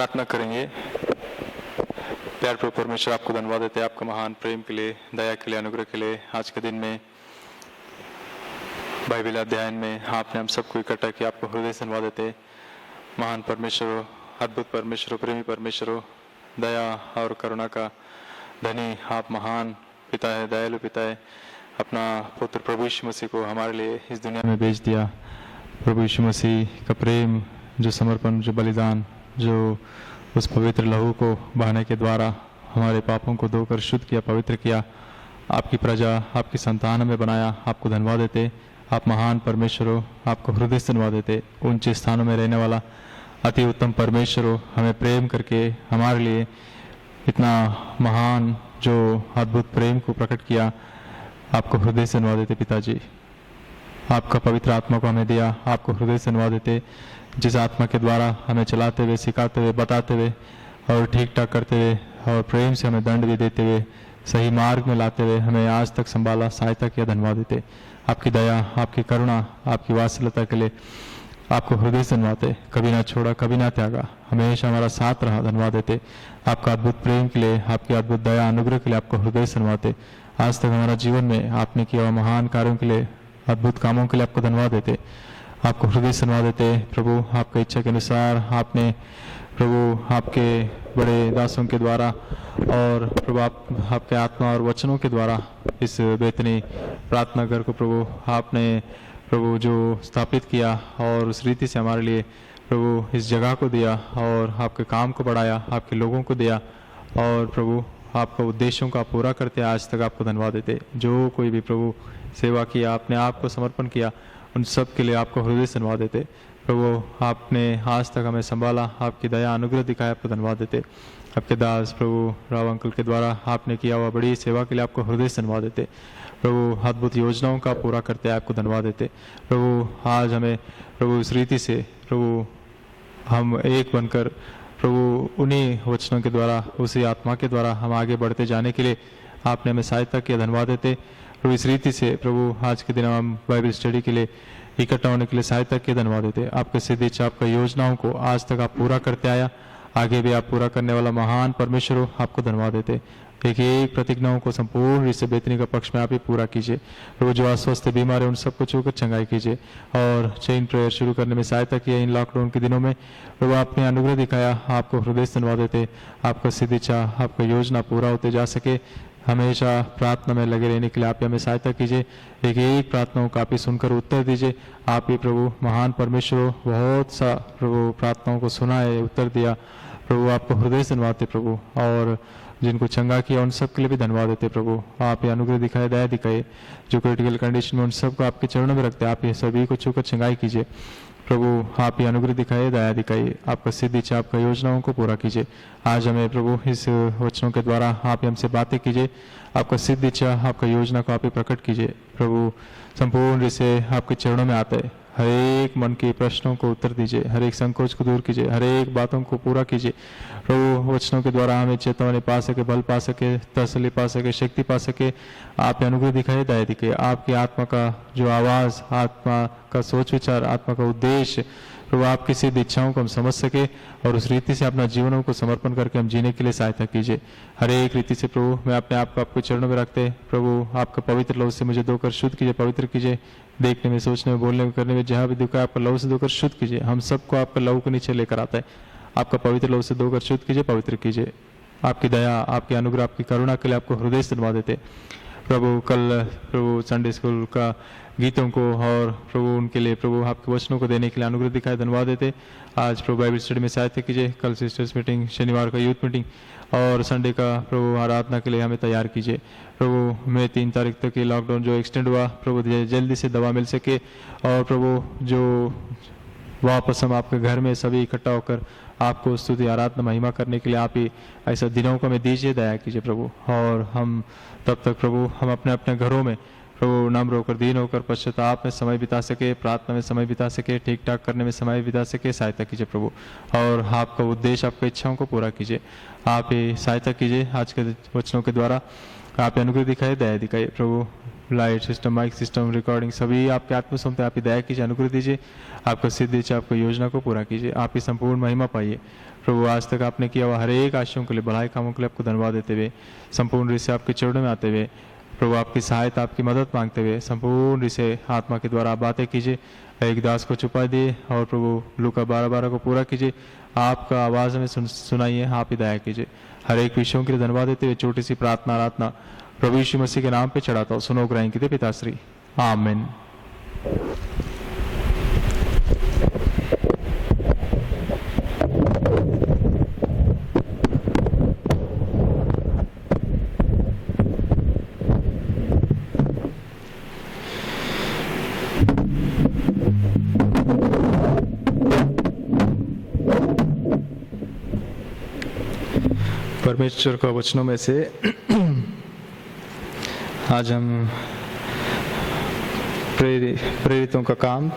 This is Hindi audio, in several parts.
प्रार्थना करेंगे। प्यार प्रभु परमेश्वर, आपको धन्यवाद देते हैं आपका महान प्रेम के लिए, दया के लिए, अनुग्रह के लिए। आज के दिन में बाइबल अध्ययन में आपने हम सबको इकट्ठा किया, आपको हृदय से धन्यवाद देते। महान परमेश्वर, अद्भुत परमेश्वर, प्रेमी परमेश्वर, दया और करुणा का धनी आप महान पिता है, दयालु पिता है। अपना पुत्र प्रभु यीशु मसीह को हमारे लिए इस दुनिया में भेज दिया। प्रभु यीशु मसीह का प्रेम, जो समर्पण, जो बलिदान, जो उस पवित्र लहू को बहाने के द्वारा हमारे पापों को धोकर शुद्ध किया, पवित्र किया, आपकी प्रजा, आपकी संतान हमें बनाया। आपको धन्यवाद देते। आप महान परमेश्वर हो, आपको हृदय से धन्यवाद देते। ऊंचे स्थानों में रहने वाला अति उत्तम परमेश्वर हो, हमें प्रेम करके हमारे लिए इतना महान जो अद्भुत प्रेम को प्रकट किया, आपको हृदय से धन्यवाद देते। पिताजी, आपका पवित्र आत्मा को हमें दिया, आपको हृदय से धन्यवाद देते। जिस आत्मा के द्वारा हमें चलाते हुए, सिखाते हुए, बताते हुए और ठीक ठाक करते हुए और प्रेम से हमें दंड भी देते हुए, सही मार्ग में लाते हुए हमें आज तक संभाला, सहायता किया, धन्यवाद देते। आपकी दया, आपकी करुणा, आपकी वात्सल्यता के लिए आपको हृदय से धन्यवाद देते। कभी ना छोड़ा, कभी ना त्यागा, हमेशा हमारा साथ रहा, धन्यवाद देते। आपका अद्भुत प्रेम के लिए, आपकी अद्भुत दया, अनुग्रह के लिए आपको हृदय से धन्यवाद देते। आज तक हमारा जीवन में आपने किया हुआ महान कार्यों के लिए, अद्भुत कामों के लिए आपको धन्यवाद देते। आपको हृदय से धन्यवाद देते। प्रभु, आपकी इच्छा के अनुसार आपने प्रभु आपके बड़े दासों के द्वारा और प्रभु आपके आत्मा और वचनों के द्वारा इस बेतनी प्रार्थना घर को प्रभु आपने प्रभु जो स्थापित किया और उस रीति से हमारे लिए प्रभु इस जगह को दिया और आपके काम को बढ़ाया, आपके लोगों को दिया और प्रभु आपका उद्देश्यों का पूरा करते आज तक आपको धन्यवाद देते। जो कोई भी प्रभु सेवा किया, आपने आपको समर्पण किया, उन सब के लिए आपको हृदय से धन्यवाद देते। प्रभु, आपने आज तक हमें संभाला, आपकी दया, अनुग्रह दिखाया, आपको धन्यवाद देते। आपके दास प्रभु राव अंकल के द्वारा आपने किया हुआ बड़ी सेवा के लिए आपको हृदय से धन्यवाद देते। प्रभु, अद्भुत योजनाओं का पूरा करते हैं, आपको धन्यवाद देते। प्रभु, आज हमें प्रभु इस रीति से प्रभु हम एक बनकर प्रभु उन्हीं वचनों के द्वारा, उसी आत्मा के द्वारा हम आगे बढ़ते जाने के लिए आपने हमें सहायता किया, धन्यवाद देते। प्रभु, इस रीति से प्रभु आज के दिन हम बाइबल स्टडी के लिए इकट्ठा होने के लिए सहायता किया, धन्यवाद देते। आपके सिद्ध इच्छा, आपका योजनाओं को आज तक आप पूरा करते आया, आगे भी आप पूरा करने वाला महान परमेश्वर हो, आपको धन्यवाद देते। एक एक प्रतिज्ञाओं को संपूर्ण इस बेतनी का पक्ष में आप ही पूरा कीजिए। प्रभु, जो अस्वस्थ बीमार है उन सबको छूकर चंगाई कीजिए और चेन प्रेयर शुरू करने में सहायता किया इन लॉकडाउन के दिनों में। प्रभु, आपने अनुग्रह दिखाया, आपको हृदय से धन्यवाद देते। आपका सिद्ध इच्छा, आपका योजना पूरा होते जा सके, हमेशा प्रार्थना में लगे रहने के लिए आप ही हमें सहायता कीजिए। एक एक प्रार्थनाओं का आप ही सुनकर उत्तर दीजिए। आप ही प्रभु महान परमेश्वर हो, बहुत सा प्रभु प्रार्थनाओं को सुना है, उत्तर दिया। प्रभु, आपको हृदय से धन्यवाद देते प्रभु, और जिनको चंगा किया उन सब के लिए भी धन्यवाद देते। प्रभु, आप ही अनुग्रह दिखाए, दया दिखाए। जो क्रिटिकल कंडीशन में उन सबको आपके चरणों में रखते हैं, आप ही सभी को छूकर चंगाई कीजिए। प्रभु, आप ही अनुग्रह दिखाइए, दया दिखाइए। आपका सिद्ध इच्छा, आपका योजनाओं को पूरा कीजिए। आज हमें प्रभु इस वचनों के द्वारा आप ही हमसे बातें कीजिए। आपका सिद्ध इच्छा, आपका योजना को आप ही प्रकट कीजिए। प्रभु, संपूर्ण इसे आपके चरणों में आते हैं। हर एक मन के प्रश्नों को उत्तर दीजिए, हर एक संकोच को दूर कीजिए, हर एक बातों को पूरा कीजिए। प्रभु, वचनों के द्वारा हमें चेतावनी पा सके, बल पा सके, तसल्ली पा सके, शक्ति पा सके। आप अनुग्रह दिखाइए, दया दिखाइए। आपकी आत्मा का जो आवाज़, आत्मा का सोच विचार, आत्मा का उद्देश्य, प्रभु आपकी सिद्ध इच्छाओं को हम समझ सके और उस रीति से अपना जीवनों को समर्पण करके हम जीने के लिए सहायता कीजिए। हर एक रीति से प्रभु मैं अपने आप को आपके चरणों में रखते, प्रभु आपका पवित्र लहू से मुझे धोकर शुद्ध कीजिए, पवित्र कीजिए। देखने में, सोचने में, बोलने में, करने में जहाँ भी दुख है आपका लहू से धोकर शुद्ध कीजिए। हम सबको आपका लहू के नीचे लेकर आता है। आपका पवित्र लहू से धोकर शुद्ध कीजिए, पवित्र कीजिए। आपकी दया, आपके अनुग्रह, आपकी करुणा के लिए आपको हृदय से धन्यवाद देते। प्रभु, कल प्रभु संडे स्कूल का गीतों को और प्रभु उनके लिए प्रभु आपके वचनों को देने के लिए अनुग्रह दिखाए, धन्यवाद देते। आज प्रभु बाइबल स्टडी में सहायता कीजिए। कल सिस्टर्स मीटिंग, शनिवार का यूथ मीटिंग और संडे का प्रभु आराधना के लिए हमें तैयार कीजिए। प्रभु, मैं 3 तारीख तक ये लॉकडाउन जो एक्सटेंड हुआ, प्रभु जल्दी से दवा मिल सके और प्रभु जो वापस हम आपके घर में सभी इकट्ठा होकर आपको स्तुति, आराधना, महिमा करने के लिए आप ही ऐसा दिनों को हमें दीजिए, दया कीजिए प्रभु। और हम तब तक प्रभु हम अपने अपने घरों में प्रभु नम्र होकर, दीन होकर, पश्चाताप में समय बिता सके, प्रार्थना में समय बिता सके, ठीक ठाक करने में समय बिता सके, सहायता कीजिए प्रभु। और आपका उद्देश्य, आपकी इच्छाओं को पूरा कीजिए। आप ही सहायता कीजिए। आज के वचनों के द्वारा आप अनुग्रह दिखाए, दया दिखाए प्रभु। Light system, mike system, recording सभी आपके आत्मा सुनते, आप ही दया कीजिए, अनुग्रह दीजिए, आपका सिद्ध दीजिए, आपको योजना को पूरा कीजिए, आप ही संपूर्ण महिमा पाइए। प्रभु आज तक आपने किया हुआ हर एक आशयों के लिए, भलाई कामों के लिए आपको धन्यवाद देते हुए, संपूर्ण रीति से आपके चरणों में आते हुए, प्रभु आपकी सहायता, आपकी मदद मांगते हुए, संपूर्ण रीति से आत्मा के द्वारा आप बातें कीजिए, एक दास को छुपा दिए और प्रभु लूका 12:12 को पूरा कीजिए, आपका आवाज़ में सुनाइए, आप ही दया कीजिए। हर एक विषयों के लिए धन्यवाद देते हुए छोटी सी प्रार्थना प्रभु यीशु मसीह के नाम पे चढ़ाता हूँ, सुनो ग्रहण कीजिए पिताश्री, आमीन। परमेश्वर का वचनों में से आज हम प्रेरितों का काम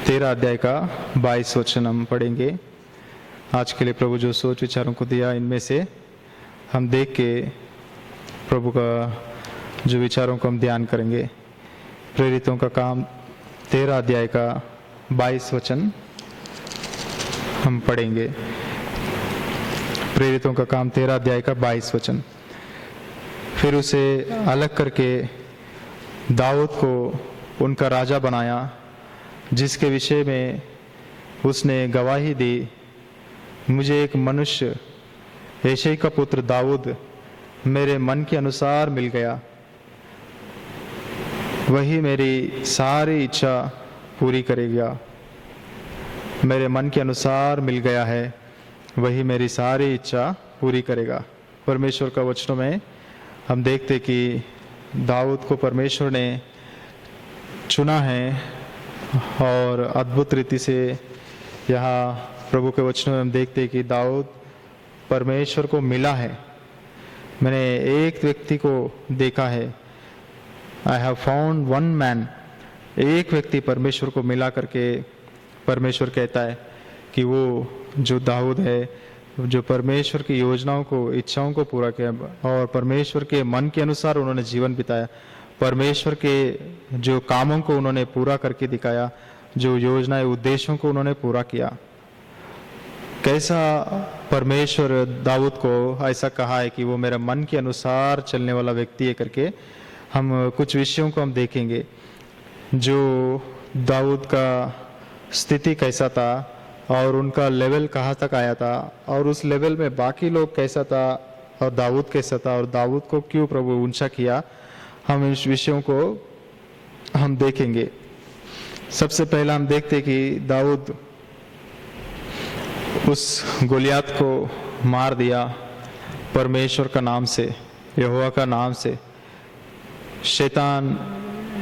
13 अध्याय का 22 वचन हम पढ़ेंगे। आज के लिए प्रभु जो सोच विचारों को दिया, इनमें से हम देख के प्रभु का जो विचारों को हम ध्यान करेंगे। प्रेरितों का काम 13 अध्याय का 22 वचन हम पढ़ेंगे। प्रेरितों का काम 13 अध्याय का 22 वचन। फिर उसे अलग करके दाऊद को उनका राजा बनाया, जिसके विषय में उसने गवाही दी, मुझे एक मनुष्य यिशै का पुत्र दाऊद मेरे मन के अनुसार मिल गया, वही मेरी सारी इच्छा पूरी करेगा। मेरे मन के अनुसार मिल गया है, वही मेरी सारी इच्छा पूरी करेगा। परमेश्वर का वचनों में हम देखते कि दाऊद को परमेश्वर ने चुना है और अद्भुत रीति से यहाँ प्रभु के वचनों में हम देखते कि दाऊद परमेश्वर को मिला है। मैंने एक व्यक्ति को देखा है, I have found one man, एक व्यक्ति परमेश्वर को मिला करके परमेश्वर कहता है कि वो जो दाऊद है, जो परमेश्वर की योजनाओं को, इच्छाओं को पूरा किया और परमेश्वर के मन के अनुसार उन्होंने जीवन बिताया, परमेश्वर के जो कामों को उन्होंने पूरा करके दिखाया, जो योजनाएं, उद्देश्यों को उन्होंने पूरा किया। कैसा परमेश्वर दाऊद को ऐसा कहा है कि वो मेरा मन के अनुसार चलने वाला व्यक्ति है करके हम कुछ विषयों को हम देखेंगे। जो दाऊद का स्थिति कैसा था और उनका लेवल कहाँ तक आया था और उस लेवल में बाकी लोग कैसा था और दाऊद कैसा था और दाऊद को क्यों प्रभु ऊंचा किया, हम इस विषयों को हम देखेंगे। सबसे पहला हम देखते कि दाऊद उस गोलियात को मार दिया परमेश्वर का नाम से, यहोवा का नाम से। शैतान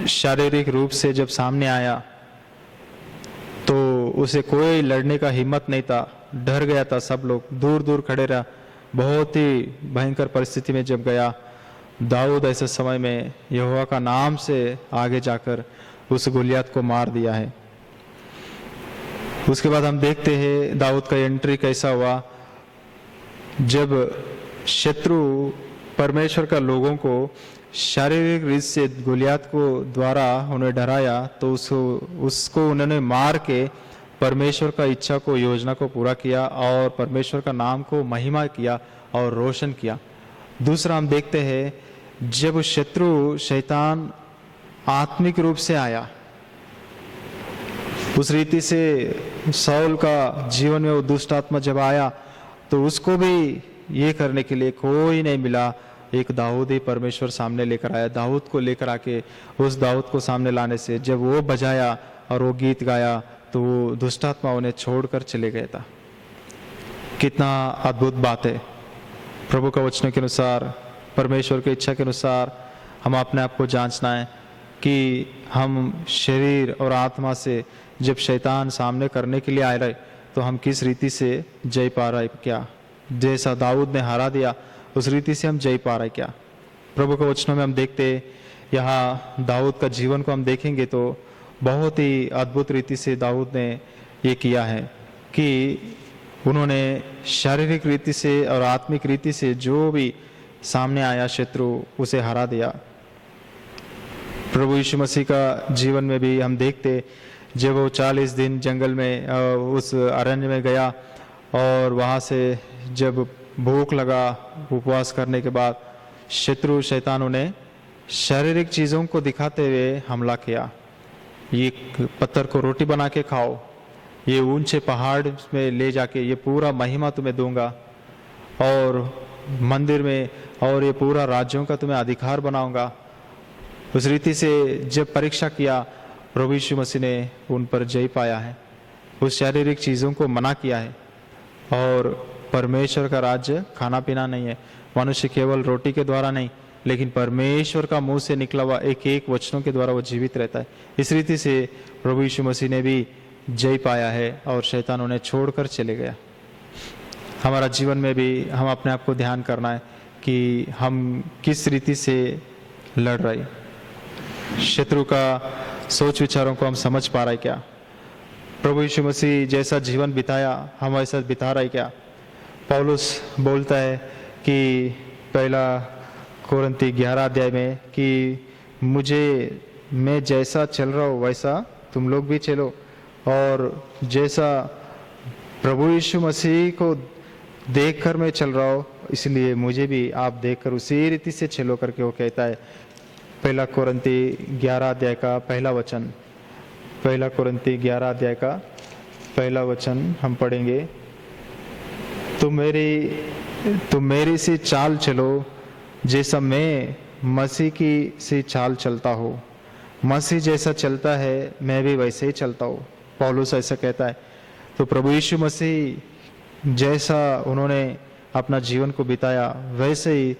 शारीरिक रूप से जब सामने आया तो उसे कोई लड़ने का हिम्मत नहीं था, डर गया था, सब लोग दूर दूर खड़े रहा। बहुत ही भयंकर परिस्थिति में जब गया दाऊद, ऐसे समय में यहोवा का नाम से आगे जाकर उस गोलियात को मार दिया है। उसके बाद हम देखते हैं दाऊद का एंट्री कैसा हुआ। जब शत्रु परमेश्वर का लोगों को शारीरिक रीत से गोलियात को द्वारा उन्हें डराया तो उसको उन्होंने मार के परमेश्वर का इच्छा को, योजना को पूरा किया और परमेश्वर का नाम को महिमा किया और रोशन किया। दूसरा हम देखते हैं जब शत्रु शैतान आत्मिक रूप से आया, उस रीति से शाऊल का जीवन में वो दुष्ट आत्मा जब आया तो उसको भी ये करने के लिए कोई नहीं मिला। एक दाऊद ही परमेश्वर सामने लेकर आया। दाऊद को लेकर आके उस दाऊद को सामने लाने से जब वो बजाया और वो गीत गाया तो वो दुष्ट आत्मा उन्हें छोड़कर चले गया था। कितना अद्भुत बात है। प्रभु का वचन के अनुसार, परमेश्वर की इच्छा के अनुसार हम अपने आप को जांचना है कि हम शरीर और आत्मा से जब शैतान सामने करने के लिए आए रहे तो हम किस रीति से जय पा रहे, क्या जैसा दाऊद ने हरा दिया उस रीति से हम जय पा रहे क्या। प्रभु के वचनों में हम देखते यहाँ दाऊद का जीवन को हम देखेंगे तो बहुत ही अद्भुत रीति से दाऊद ने ये किया है कि उन्होंने शारीरिक रीति से और आत्मिक रीति से जो भी सामने आया शत्रु, उसे हरा दिया। प्रभु यीशु मसीह का जीवन में भी हम देखते, जब वो 40 दिन जंगल में उस अरण्य में गया और वहाँ से जब भूख लगा, उपवास करने के बाद शत्रु शैतानों ने शारीरिक चीज़ों को दिखाते हुए हमला किया। ये पत्थर को रोटी बना के खाओ, ये ऊंचे पहाड़ में ले जाके ये पूरा महिमा तुम्हें दूंगा, और मंदिर में और ये पूरा राज्यों का तुम्हें अधिकार बनाऊंगा। उस रीति से जब परीक्षा किया, प्रभु यीशु मसीह ने उन पर जय पाया है, उस शारीरिक चीज़ों को मना किया है। और परमेश्वर का राज्य खाना पीना नहीं है, मनुष्य केवल रोटी के द्वारा नहीं, लेकिन परमेश्वर का मुंह से निकला हुआ एक एक वचनों के द्वारा वो जीवित रहता है। इस रीति से प्रभु यीशु मसीह ने भी जय पाया है और शैतान उन्हें छोड़कर चले गया। हमारा जीवन में भी हम अपने आप को ध्यान करना है कि हम किस रीति से लड़ रहे, शत्रु का सोच विचारों को हम समझ पा रहे क्या? प्रभु यीशु मसीह जैसा जीवन बिताया हम वैसा बिता रहे क्या? पौलुस बोलता है कि पहला कोरिन्थी 11 अध्याय में कि मैं जैसा चल रहा हूँ वैसा तुम लोग भी चलो, और जैसा प्रभु यीशु मसीह को देखकर मैं चल रहा हूँ इसलिए मुझे भी आप देखकर उसी रीति से चलो करके वो कहता है। पहला कोरिन्थी 11 अध्याय का पहला वचन, पहला कोरिन्थी 11 अध्याय का पहला वचन हम पढ़ेंगे। तुम मेरी सी चाल चलो जैसा मैं मसीह की सी चाल चलता हूँ। मसीह जैसा चलता है मैं भी वैसे ही चलता हूँ, पौलुस ऐसा कहता है। तो प्रभु यीशु मसीह जैसा उन्होंने अपना जीवन को बिताया वैसे ही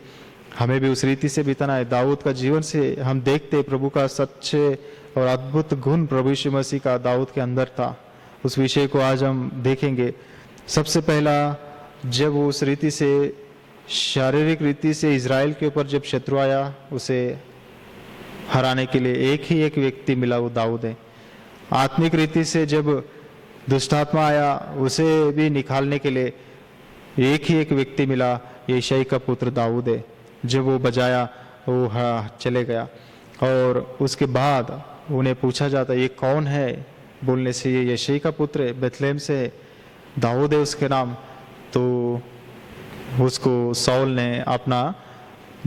हमें भी उस रीति से बिताना है। दाऊद का जीवन से हम देखते प्रभु का सच्चे और अद्भुत गुण प्रभु यीशु मसीह का दाऊद के अंदर था। उस विषय को आज हम देखेंगे। सबसे पहला, जब वो उस रीति से शारीरिक रीति से इज़राइल के ऊपर जब शत्रु आया उसे हराने के लिए एक ही एक व्यक्ति मिला, वो दाऊद है। आत्मिक रीति से जब दुष्टात्मा आया उसे भी निकालने के लिए एक ही एक व्यक्ति मिला, यशाई का पुत्र दाऊद है। जब वो बजाया वो चले गया, और उसके बाद उन्हें पूछा जाता ये कौन है, बोलने से ये यशाई का पुत्र है, बेथलेहम से है, दाऊद है उसके नाम। तो उसको साउल ने अपना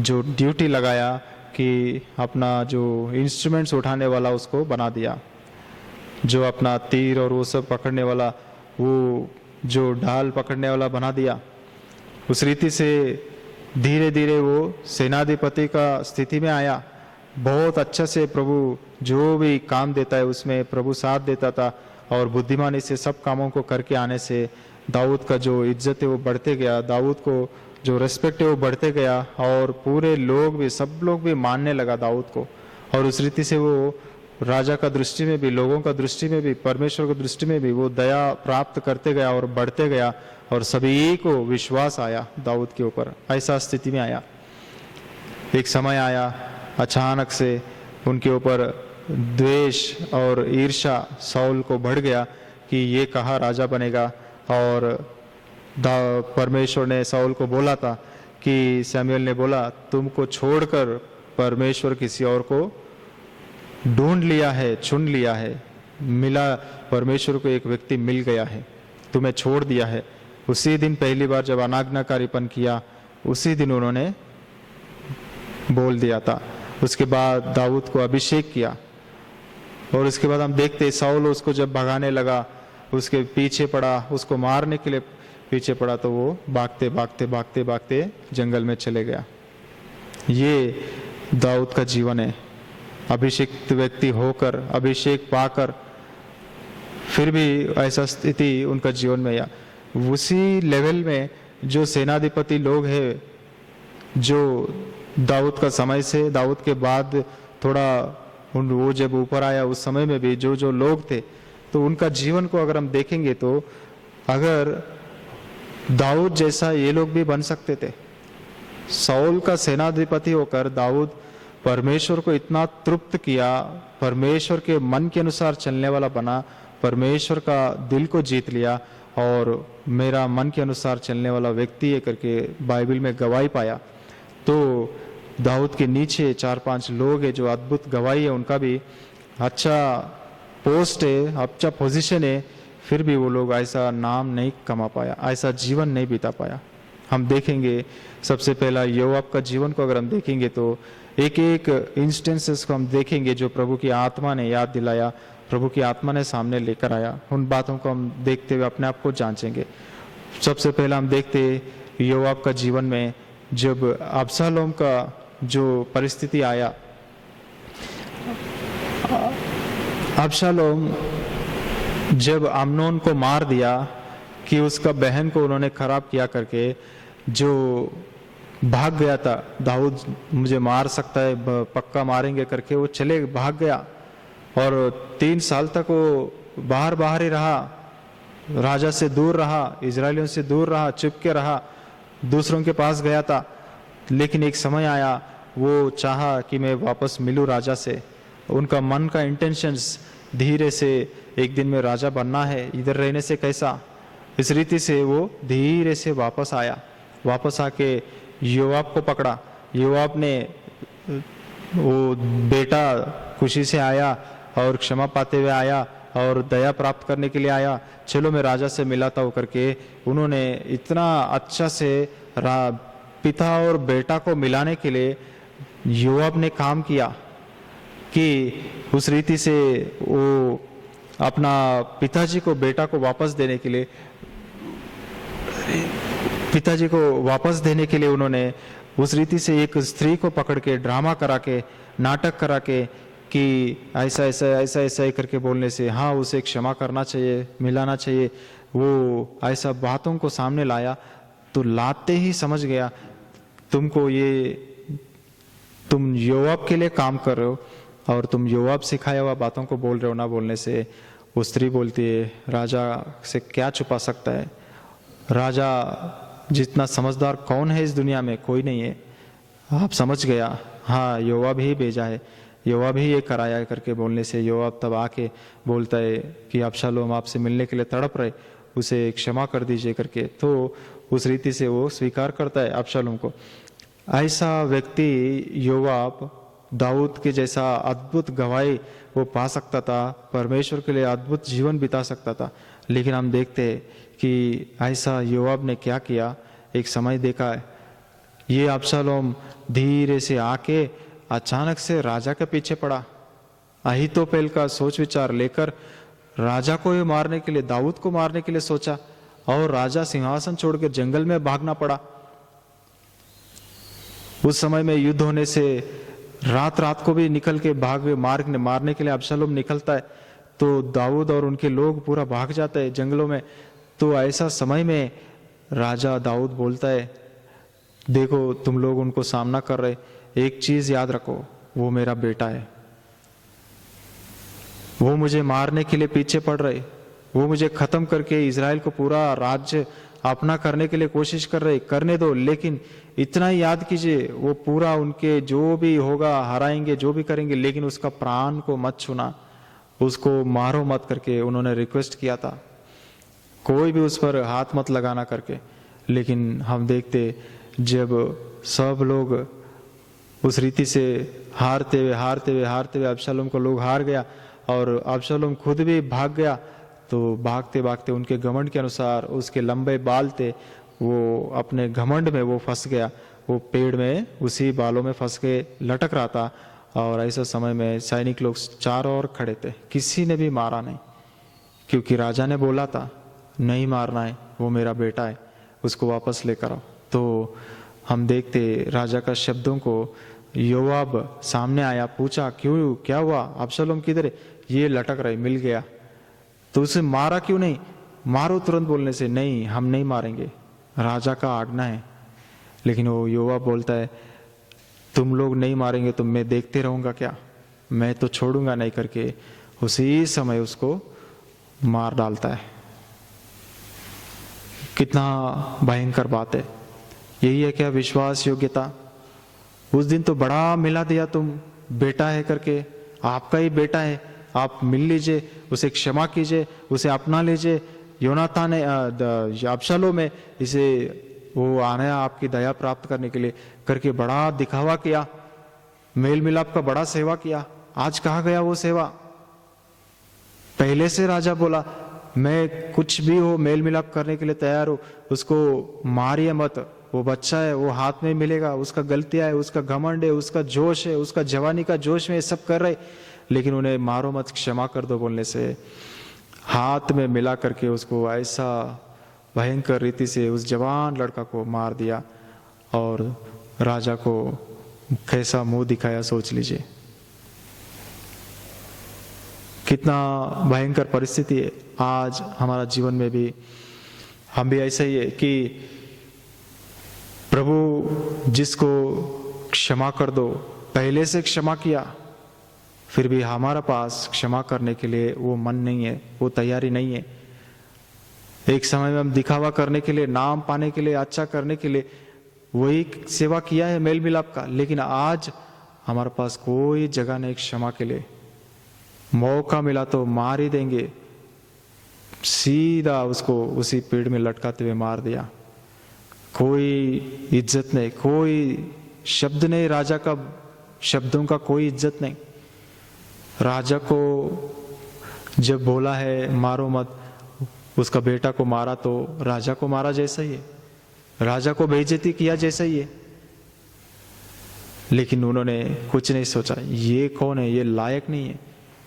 जो ड्यूटी लगाया कि अपना जो इंस्ट्रूमेंट्स उठाने वाला उसको बना दिया, जो अपना तीर और वो सब पकड़ने वाला, वो जो ढाल पकड़ने वाला बना दिया। उस रीति से धीरे धीरे वो सेनाधिपति का स्थिति में आया। बहुत अच्छा से प्रभु जो भी काम देता है उसमें प्रभु साथ देता था, और बुद्धिमानी से सब कामों को करके आने से दाऊद का जो इज्जत है वो बढ़ते गया, दाऊद को जो रेस्पेक्ट है वो बढ़ते गया, और पूरे लोग भी सब लोग भी मानने लगा दाऊद को। और उस रीति से वो राजा का दृष्टि में भी, लोगों का दृष्टि में भी, परमेश्वर की दृष्टि में भी वो दया प्राप्त करते गया और बढ़ते गया, और सभी को विश्वास आया दाऊद के ऊपर। ऐसा स्थिति में आया। एक समय आया अचानक से उनके ऊपर द्वेष और ईर्ष्या साउल को बढ़ गया कि ये कहाँ राजा बनेगा। और परमेश्वर ने साउल को बोला था कि सैमुएल ने बोला तुमको छोड़कर परमेश्वर किसी और को ढूंढ लिया है, चुन लिया है, मिला, परमेश्वर को एक व्यक्ति मिल गया है, तुम्हें छोड़ दिया है। उसी दिन पहली बार जब अनाज्ञाकारीपन किया उसी दिन उन्होंने बोल दिया था। उसके बाद दाऊद को अभिषेक किया, और उसके बाद हम देखते साउल उसको जब भगाने लगा, उसके पीछे पड़ा, उसको मारने के लिए पीछे पड़ा, तो वो भागते भागते भागते भागते जंगल में चले गया। ये दाऊद का जीवन है। अभिषेक व्यक्ति होकर, अभिषेक पाकर फिर भी ऐसा स्थिति उनका जीवन में आया। उसी लेवल में जो सेनाधिपति लोग हैं, जो दाऊद का समय से, दाऊद के बाद थोड़ा वो जब ऊपर आया उस समय में भी जो लोग थे, तो उनका जीवन को अगर हम देखेंगे तो अगर दाऊद जैसा ये लोग भी बन सकते थे। साउल का सेनाधिपति होकर दाऊद परमेश्वर को इतना तृप्त किया, परमेश्वर के मन के अनुसार चलने वाला बना, परमेश्वर का दिल को जीत लिया, और मेरा मन के अनुसार चलने वाला व्यक्ति है करके बाइबल में गवाही पाया। तो दाऊद के नीचे 4-5 लोग हैं जो अद्भुत गवाही है, उनका भी अच्छा पोस्ट है, अच्छा पोजीशन है, फिर भी वो लोग ऐसा नाम नहीं कमा पाया, ऐसा जीवन नहीं बिता पाया। हम देखेंगे सबसे पहला योआब का जीवन को अगर हम देखेंगे तो एक एक इंस्टेंसेस को हम देखेंगे जो प्रभु की आत्मा ने याद दिलाया, प्रभु की आत्मा ने सामने लेकर आया। उन बातों को हम देखते हुए अपने आप को जांचेंगे। सबसे पहला हम देखते योआब का जीवन में जब अबशालोम का जो परिस्थिति आया, अबशालोम जब अम्नोन को मार दिया कि उसका बहन को उन्होंने खराब किया करके, जो भाग गया था, दाऊद मुझे मार सकता है, पक्का मारेंगे करके वो चले भाग गया और 3 साल तक वो बाहर ही रहा, राजा से दूर रहा, इजरायलियों से दूर रहा, चुप के रहा, दूसरों के पास गया था। लेकिन एक समय आया वो चाहा कि मैं वापस मिलूं राजा से। उनका मन का इंटेंशंस धीरे से एक दिन में राजा बनना है, इधर रहने से कैसा, इस रीति से वो धीरे से वापस आया। वापस आके योआब को पकड़ा। योआब ने वो बेटा खुशी से आया और क्षमा पाते हुए आया और दया प्राप्त करने के लिए आया, चलो मैं राजा से मिलाता हूँ करके उन्होंने इतना अच्छा से पिता और बेटा को मिलाने के लिए योआब ने काम किया कि उस रीति से वो अपना पिताजी को बेटा को वापस देने के लिए, पिताजी को वापस देने के लिए उन्होंने उस रीति से एक स्त्री को पकड़ के ड्रामा करा के, नाटक करा के कि ऐसा ऐसा ऐसा ऐसा करके बोलने से हाँ उसे क्षमा करना चाहिए, मिलाना चाहिए, वो ऐसा बातों को सामने लाया। तो लाते ही समझ गया तुमको ये, तुम योआब के लिए काम कर रहे हो और तुम योआब सिखाया हुआ बातों को बोल रहे हो ना बोलने से। वो स्त्री बोलती है राजा से क्या छुपा सकता है, राजा जितना समझदार कौन है इस दुनिया में, कोई नहीं है। आप समझ गया, हाँ योआब ही भेजा है, योआब ही ये कराया करके बोलने से योआब तब आके बोलता है कि अबशालोम आपसे मिलने के लिए तड़प रहे, उसे क्षमा कर दीजिए करके। तो उस रीति से वो स्वीकार करता है अबशालोम को। ऐसा व्यक्ति योआब दाऊद के जैसा अद्भुत गवाही वो पा सकता था, परमेश्वर के लिए अद्भुत जीवन बिता सकता था। लेकिन हम देखते हैं कि ऐसा योआब ने क्या किया, एक समय देखा है ये अबशालोम धीरे से आके अचानक से राजा के पीछे पड़ा। अहीतोपेल का सोच विचार लेकर राजा को ही मारने के लिए, दाऊद को मारने के लिए सोचा और राजा सिंहासन छोड़कर जंगल में भागना पड़ा। उस समय में युद्ध होने से रात रात को भी निकल के मारने के लिए अबशालोम निकलता है, तो दाऊद और उनके लोग पूरा भाग जाते हैं जंगलों में। तो ऐसा समय में राजा दाऊद बोलता है देखो तुम लोग उनको सामना कर रहे, एक चीज याद रखो, वो मेरा बेटा है, वो मुझे मारने के लिए पीछे पड़ रहे, वो मुझे खत्म करके इजराइल को पूरा राज्य अपना करने के लिए कोशिश कर रहे, करने दो, लेकिन इतना ही याद कीजिए वो पूरा उनके जो भी होगा हराएंगे, जो भी करेंगे, लेकिन उसका प्राण को मत छूना, उसको मारो मत करके उन्होंने रिक्वेस्ट किया था, कोई भी उस पर हाथ मत लगाना करके। लेकिन हम देखते जब सब लोग उस रीति से हारते हुए अबशालोम को लोग हार गया और अबशालोम खुद भी भाग गया, तो भागते भागते उनके घमंड के अनुसार उसके लंबे बाल थे, वो अपने घमंड में वो फंस गया, वो पेड़ में उसी बालों में फंस के लटक रहा था। और ऐसे समय में सैनिक लोग चारों ओर खड़े थे, किसी ने भी मारा नहीं, क्योंकि राजा ने बोला था नहीं मारना है, वो मेरा बेटा है, उसको वापस लेकर आओ। तो हम देखते राजा का शब्दों को, योआब सामने आया, पूछा क्यों, क्या हुआ, अबशालोम किधर है, ये लटक रहे, मिल गया, तो उसे मारा क्यों नहीं, मारो तुरंत बोलने से, नहीं हम नहीं मारेंगे, राजा का आज्ञा है। लेकिन वो योआब बोलता है तुम लोग नहीं मारेंगे तो मैं देखते रहूंगा क्या, मैं तो छोड़ूंगा नहीं करके उसी समय उसको मार डालता है। कितना भयंकर बात है, यही है क्या विश्वास योग्यता। उस दिन तो बड़ा मिला दिया, तुम बेटा है करके, आपका ही बेटा है, आप मिल लीजिए, उसे क्षमा कीजिए, उसे अपना लीजिए। योनातान ने अबशालोम में इसे वो आने आपकी दया प्राप्त करने के लिए करके बड़ा दिखावा किया, मेल मिलाप का बड़ा सेवा किया। आज कहाँ गया वो सेवा? पहले से राजा बोला मैं कुछ भी हो मेल मिलाप करने के लिए तैयार हूं, उसको मारिए मत, वो बच्चा है, वो हाथ में मिलेगा, उसका गलतियां है, उसका घमंड है, उसका जोश है, उसका जवानी का जोश में ये सब कर रहे, लेकिन उन्हें मारो मत, क्षमा कर दो बोलने से हाथ में मिला करके उसको ऐसा भयंकर रीति से उस जवान लड़का को मार दिया। और राजा को कैसा मुंह दिखाया सोच लीजिए, कितना भयंकर परिस्थिति है। आज हमारा जीवन में भी हम भी ऐसा ही है कि प्रभु जिसको क्षमा कर दो, पहले से क्षमा किया, फिर भी हमारा पास क्षमा करने के लिए वो मन नहीं है, वो तैयारी नहीं है। एक समय में हम दिखावा करने के लिए, नाम पाने के लिए, अच्छा करने के लिए वही सेवा किया है मेल मिलाप का, लेकिन आज हमारे पास कोई जगह नहीं क्षमा के लिए। मौका मिला तो मार ही देंगे, सीधा उसको उसी पेड़ में लटकाते हुए मार दिया। कोई इज्जत नहीं, कोई शब्द नहीं, राजा का शब्दों का कोई इज्जत नहीं। राजा को जब बोला है मारो मत, उसका बेटा को मारा तो राजा को मारा जैसा ही है, राजा को बेइज्जती किया जैसा ही है। लेकिन उन्होंने कुछ नहीं सोचा, ये कौन है, ये लायक नहीं है।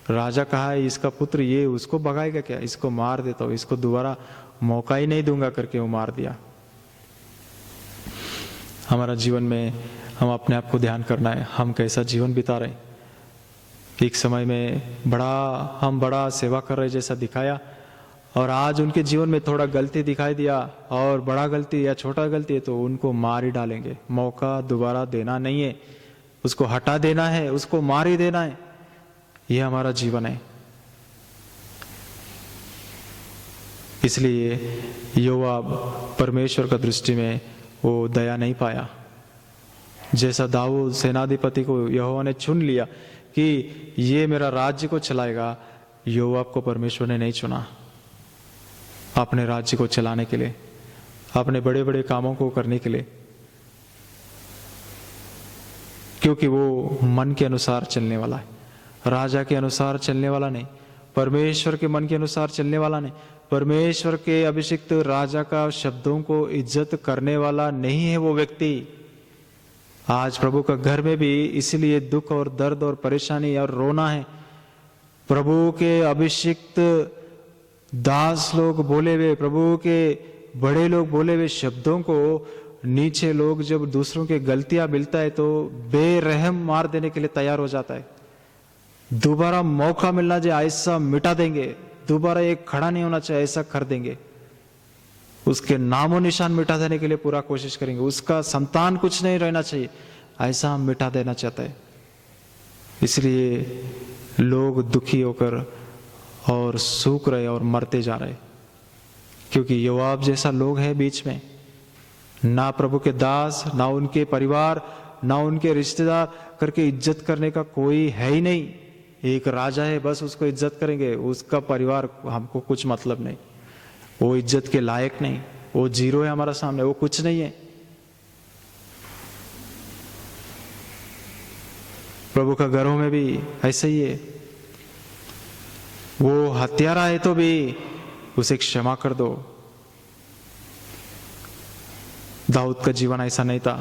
राजा कहा है इसका पुत्र, ये उसको भगाएगा क्या, इसको मार देता हूं, इसको दोबारा मौका ही नहीं दूंगा करके वो मार दिया। हमारा जीवन में हम अपने आप को ध्यान करना है, हम कैसा जीवन बिता रहे हैं। एक समय में हम बड़ा सेवा कर रहे जैसा दिखाया, और आज उनके जीवन में थोड़ा गलती दिखाई दिया, और बड़ा गलती या छोटा गलती है तो उनको मार ही डालेंगे। मौका दोबारा देना नहीं है, उसको हटा देना है, उसको मार ही देना है। यह हमारा जीवन है। इसलिए योआब परमेश्वर का दृष्टि में वो दया नहीं पाया। जैसा दाऊद सेनाधिपति को यहोवा ने चुन लिया कि ये मेरा राज्य को चलाएगा, योआब को परमेश्वर ने नहीं चुना अपने राज्य को चलाने के लिए, अपने बड़े बड़े कामों को करने के लिए, क्योंकि वो मन के अनुसार चलने वाला है, राजा के अनुसार चलने वाला नहीं, परमेश्वर के मन के अनुसार चलने वाला नहीं। परमेश्वर के अभिषिक्त राजा का शब्दों को इज्जत करने वाला नहीं है वो व्यक्ति। आज प्रभु का घर में भी इसीलिए दुख और दर्द और परेशानी और रोना है। प्रभु के अभिषिक्त दास लोग बोले हुए, प्रभु के बड़े लोग बोले हुए शब्दों को नीचे लोग जब दूसरों के गलतियां मिलता है तो बेरहम मार देने के लिए तैयार हो जाता है। दोबारा मौका मिलना चाहिए ऐसा मिटा देंगे, दोबारा एक खड़ा नहीं होना चाहिए ऐसा कर देंगे, उसके नामो निशान मिटा देने के लिए पूरा कोशिश करेंगे, उसका संतान कुछ नहीं रहना चाहिए ऐसा हम मिटा देना चाहते हैं। इसलिए लोग दुखी होकर और सूख रहे और मरते जा रहे, क्योंकि योआब जैसा लोग हैं बीच में, ना प्रभु के दास, ना उनके परिवार, ना उनके रिश्तेदार करके इज्जत करने का कोई है ही नहीं। एक राजा है बस उसको इज्जत करेंगे, उसका परिवार हमको कुछ मतलब नहीं, वो इज्जत के लायक नहीं, वो जीरो है हमारा सामने, वो कुछ नहीं है। प्रभु का घरों में भी ऐसे ही है, वो हत्यारा है तो भी उसे क्षमा कर दो। दाऊद का जीवन ऐसा नहीं था।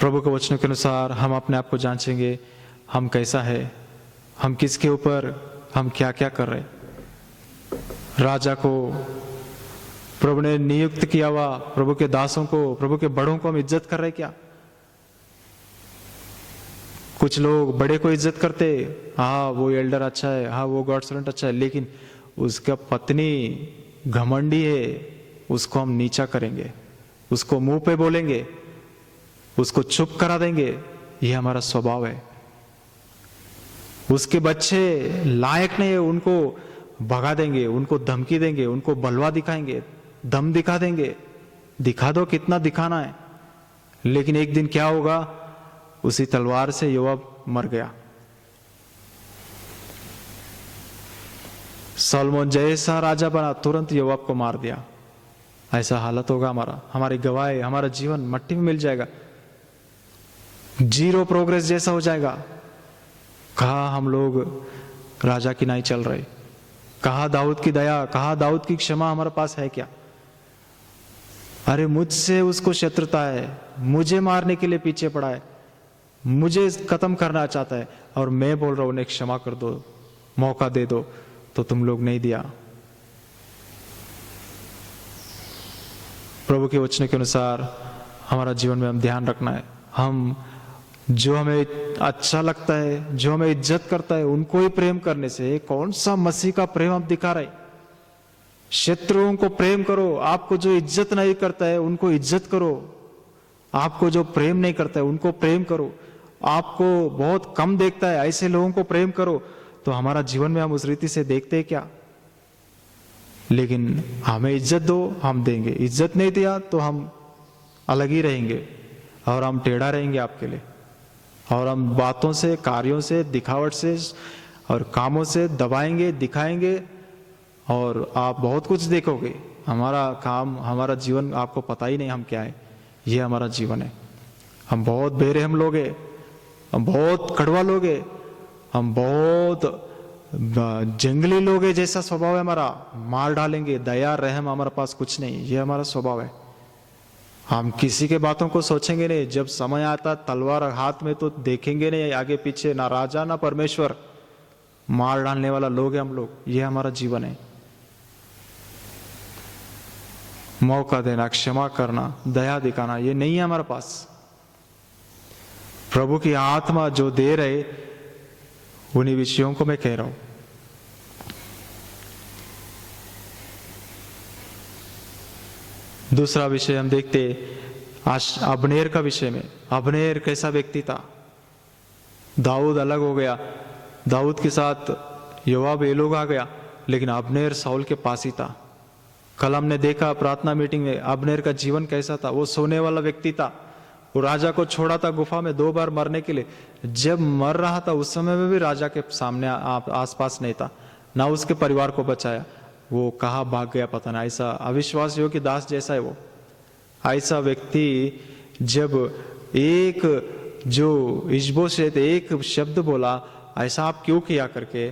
प्रभु के वचनों के अनुसार हम अपने आप को जांचेंगे, हम कैसा है, हम किसके ऊपर, हम क्या क्या कर रहे। राजा को प्रभु ने नियुक्त किया हुआ, प्रभु के दासों को, प्रभु के बड़ों को हम इज्जत कर रहे क्या? कुछ लोग बड़े को इज्जत करते, हाँ वो एल्डर अच्छा है, हाँ वो गॉड सर्वेंट अच्छा है, लेकिन उसका पत्नी घमंडी है, उसको हम नीचा करेंगे, उसको मुंह पे बोलेंगे, उसको चुप करा देंगे। ये हमारा स्वभाव है। उसके बच्चे लायक नहीं है, उनको भगा देंगे, उनको धमकी देंगे, उनको बलवा दिखाएंगे, दम दिखा देंगे, दिखा दो कितना दिखाना है। लेकिन एक दिन क्या होगा, उसी तलवार से योआब मर गया। सॉलोमन जैसा राजा बना, तुरंत योआब को मार दिया। ऐसा हालत होगा हमारा, हमारी गवाही, हमारा जीवन मट्टी में मिल जाएगा, जीरो प्रोग्रेस जैसा हो जाएगा। कहा हम लोग राजा की नहीं चल रहे, कहा दाऊद की दया, कहा दाऊद की क्षमा हमारे पास है क्या? अरे मुझसे उसको शत्रुता है, मुझे मारने के लिए पीछे पड़ा है, मुझे खत्म करना चाहता है, और मैं बोल रहा हूं उन्हें क्षमा कर दो, मौका दे दो, तो तुम लोग नहीं दिया। प्रभु के वचन के अनुसार हमारा जीवन में हम ध्यान रखना है। हम जो हमें अच्छा लगता है, जो हमें इज्जत करता है, उनको ही प्रेम करने से कौन सा मसीह का प्रेम हम दिखा रहे? शत्रुओं को प्रेम करो, आपको जो इज्जत नहीं करता है उनको इज्जत करो, आपको जो प्रेम नहीं करता है उनको प्रेम करो, आपको बहुत कम देखता है ऐसे लोगों को प्रेम करो। तो हमारा जीवन में हम उस रीति से देखते हैं क्या? लेकिन हमें इज्जत दो, हम देंगे, इज्जत नहीं दिया तो हम अलग ही रहेंगे और हम टेढ़ा रहेंगे आपके लिए, और हम बातों से, कार्यों से, दिखावट से और कामों से दबाएंगे, दिखाएंगे, और आप बहुत कुछ देखोगे। हमारा काम, हमारा जीवन आपको पता ही नहीं हम क्या है। ये हमारा जीवन है। हम बहुत बेरहम लोग हैं, हम बहुत कड़वा लोग हैं, हम बहुत जंगली लोग हैं, जैसा स्वभाव है हमारा, मार डालेंगे, दया रहम हमारे पास कुछ नहीं। ये हमारा स्वभाव है। हम किसी के बातों को सोचेंगे नहीं, जब समय आता तलवार हाथ में तो देखेंगे नहीं आगे पीछे, ना राजा ना परमेश्वर, मार डालने वाला लोग हैं हम लोग। ये हमारा जीवन है। मौका देना, क्षमा करना, दया दिखाना, ये नहीं है हमारे पास। प्रभु की आत्मा जो दे रहे, उन्हीं विषयों को मैं कह रहा हूं। दूसरा विषय हम देखते अब्नेर का विषय में। अब्नेर कैसा व्यक्ति था? दाऊद अलग हो गया, दाऊद के साथ योआब ये लोग आ गया, लेकिन अब्नेर साउल के पास ही था। कल हमने देखा प्रार्थना मीटिंग में अब्नेर का जीवन कैसा था। वो सोने वाला व्यक्ति था, वो राजा को छोड़ा था गुफा में 2 बार मरने के लिए। जब मर रहा था उस समय में भी राजा के सामने आसपास नहीं था, ना उसके परिवार को बचाया। वो कहाँ भाग गया पता नहीं। ऐसा अविश्वास योग्य दास जैसा है वो। ऐसा व्यक्ति जब एक जो इशबोशेत एक शब्द बोला, ऐसा आप क्यों किया करके,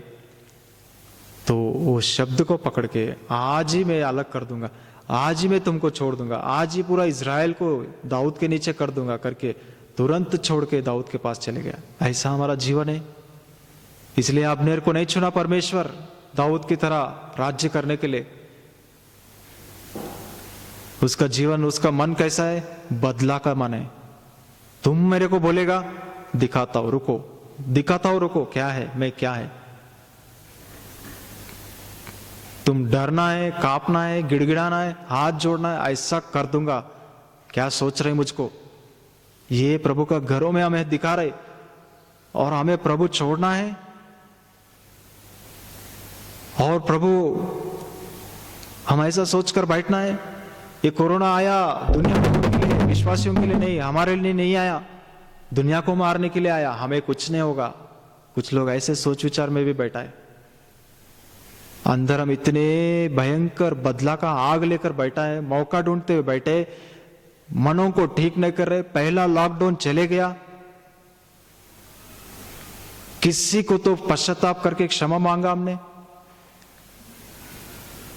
तो वो शब्द को पकड़ के आज ही मैं अलग कर दूंगा, आज ही मैं तुमको छोड़ दूंगा, आज ही पूरा इज़राइल को दाऊद के नीचे कर दूंगा करके तुरंत छोड़ के दाऊद के पास चले गया। ऐसा हमारा जीवन है। इसलिए अब्नेर को नहीं चुना परमेश्वर दाऊद की तरह राज्य करने के लिए। उसका जीवन, उसका मन कैसा है? बदला का मन है। तुम मेरे को बोलेगा, दिखाता हूं, रुको, दिखाता हूं, रुको, क्या है, मैं क्या है। तुम डरना है, कांपना है, गिड़गिड़ाना है, हाथ जोड़ना है, ऐसा कर दूंगा। क्या सोच रहे मुझको? ये प्रभु का घरों में हमें दिखा रहे, और हमें प्रभु छोड़ना है। और प्रभु हम ऐसा सोचकर बैठना है। ये कोरोना आया दुनिया के लिए, विश्वासियों के लिए नहीं, हमारे लिए नहीं आया, दुनिया को मारने के लिए आया, हमें कुछ नहीं होगा। कुछ लोग ऐसे सोच विचार में भी बैठा है। अंदर हम इतने भयंकर बदला का आग लेकर बैठा है, मौका ढूंढते हुए बैठे, मनों को ठीक नहीं कर रहे। पहला लॉकडाउन चले गया, किसी को तो पश्चाताप करके क्षमा मांगा हमने।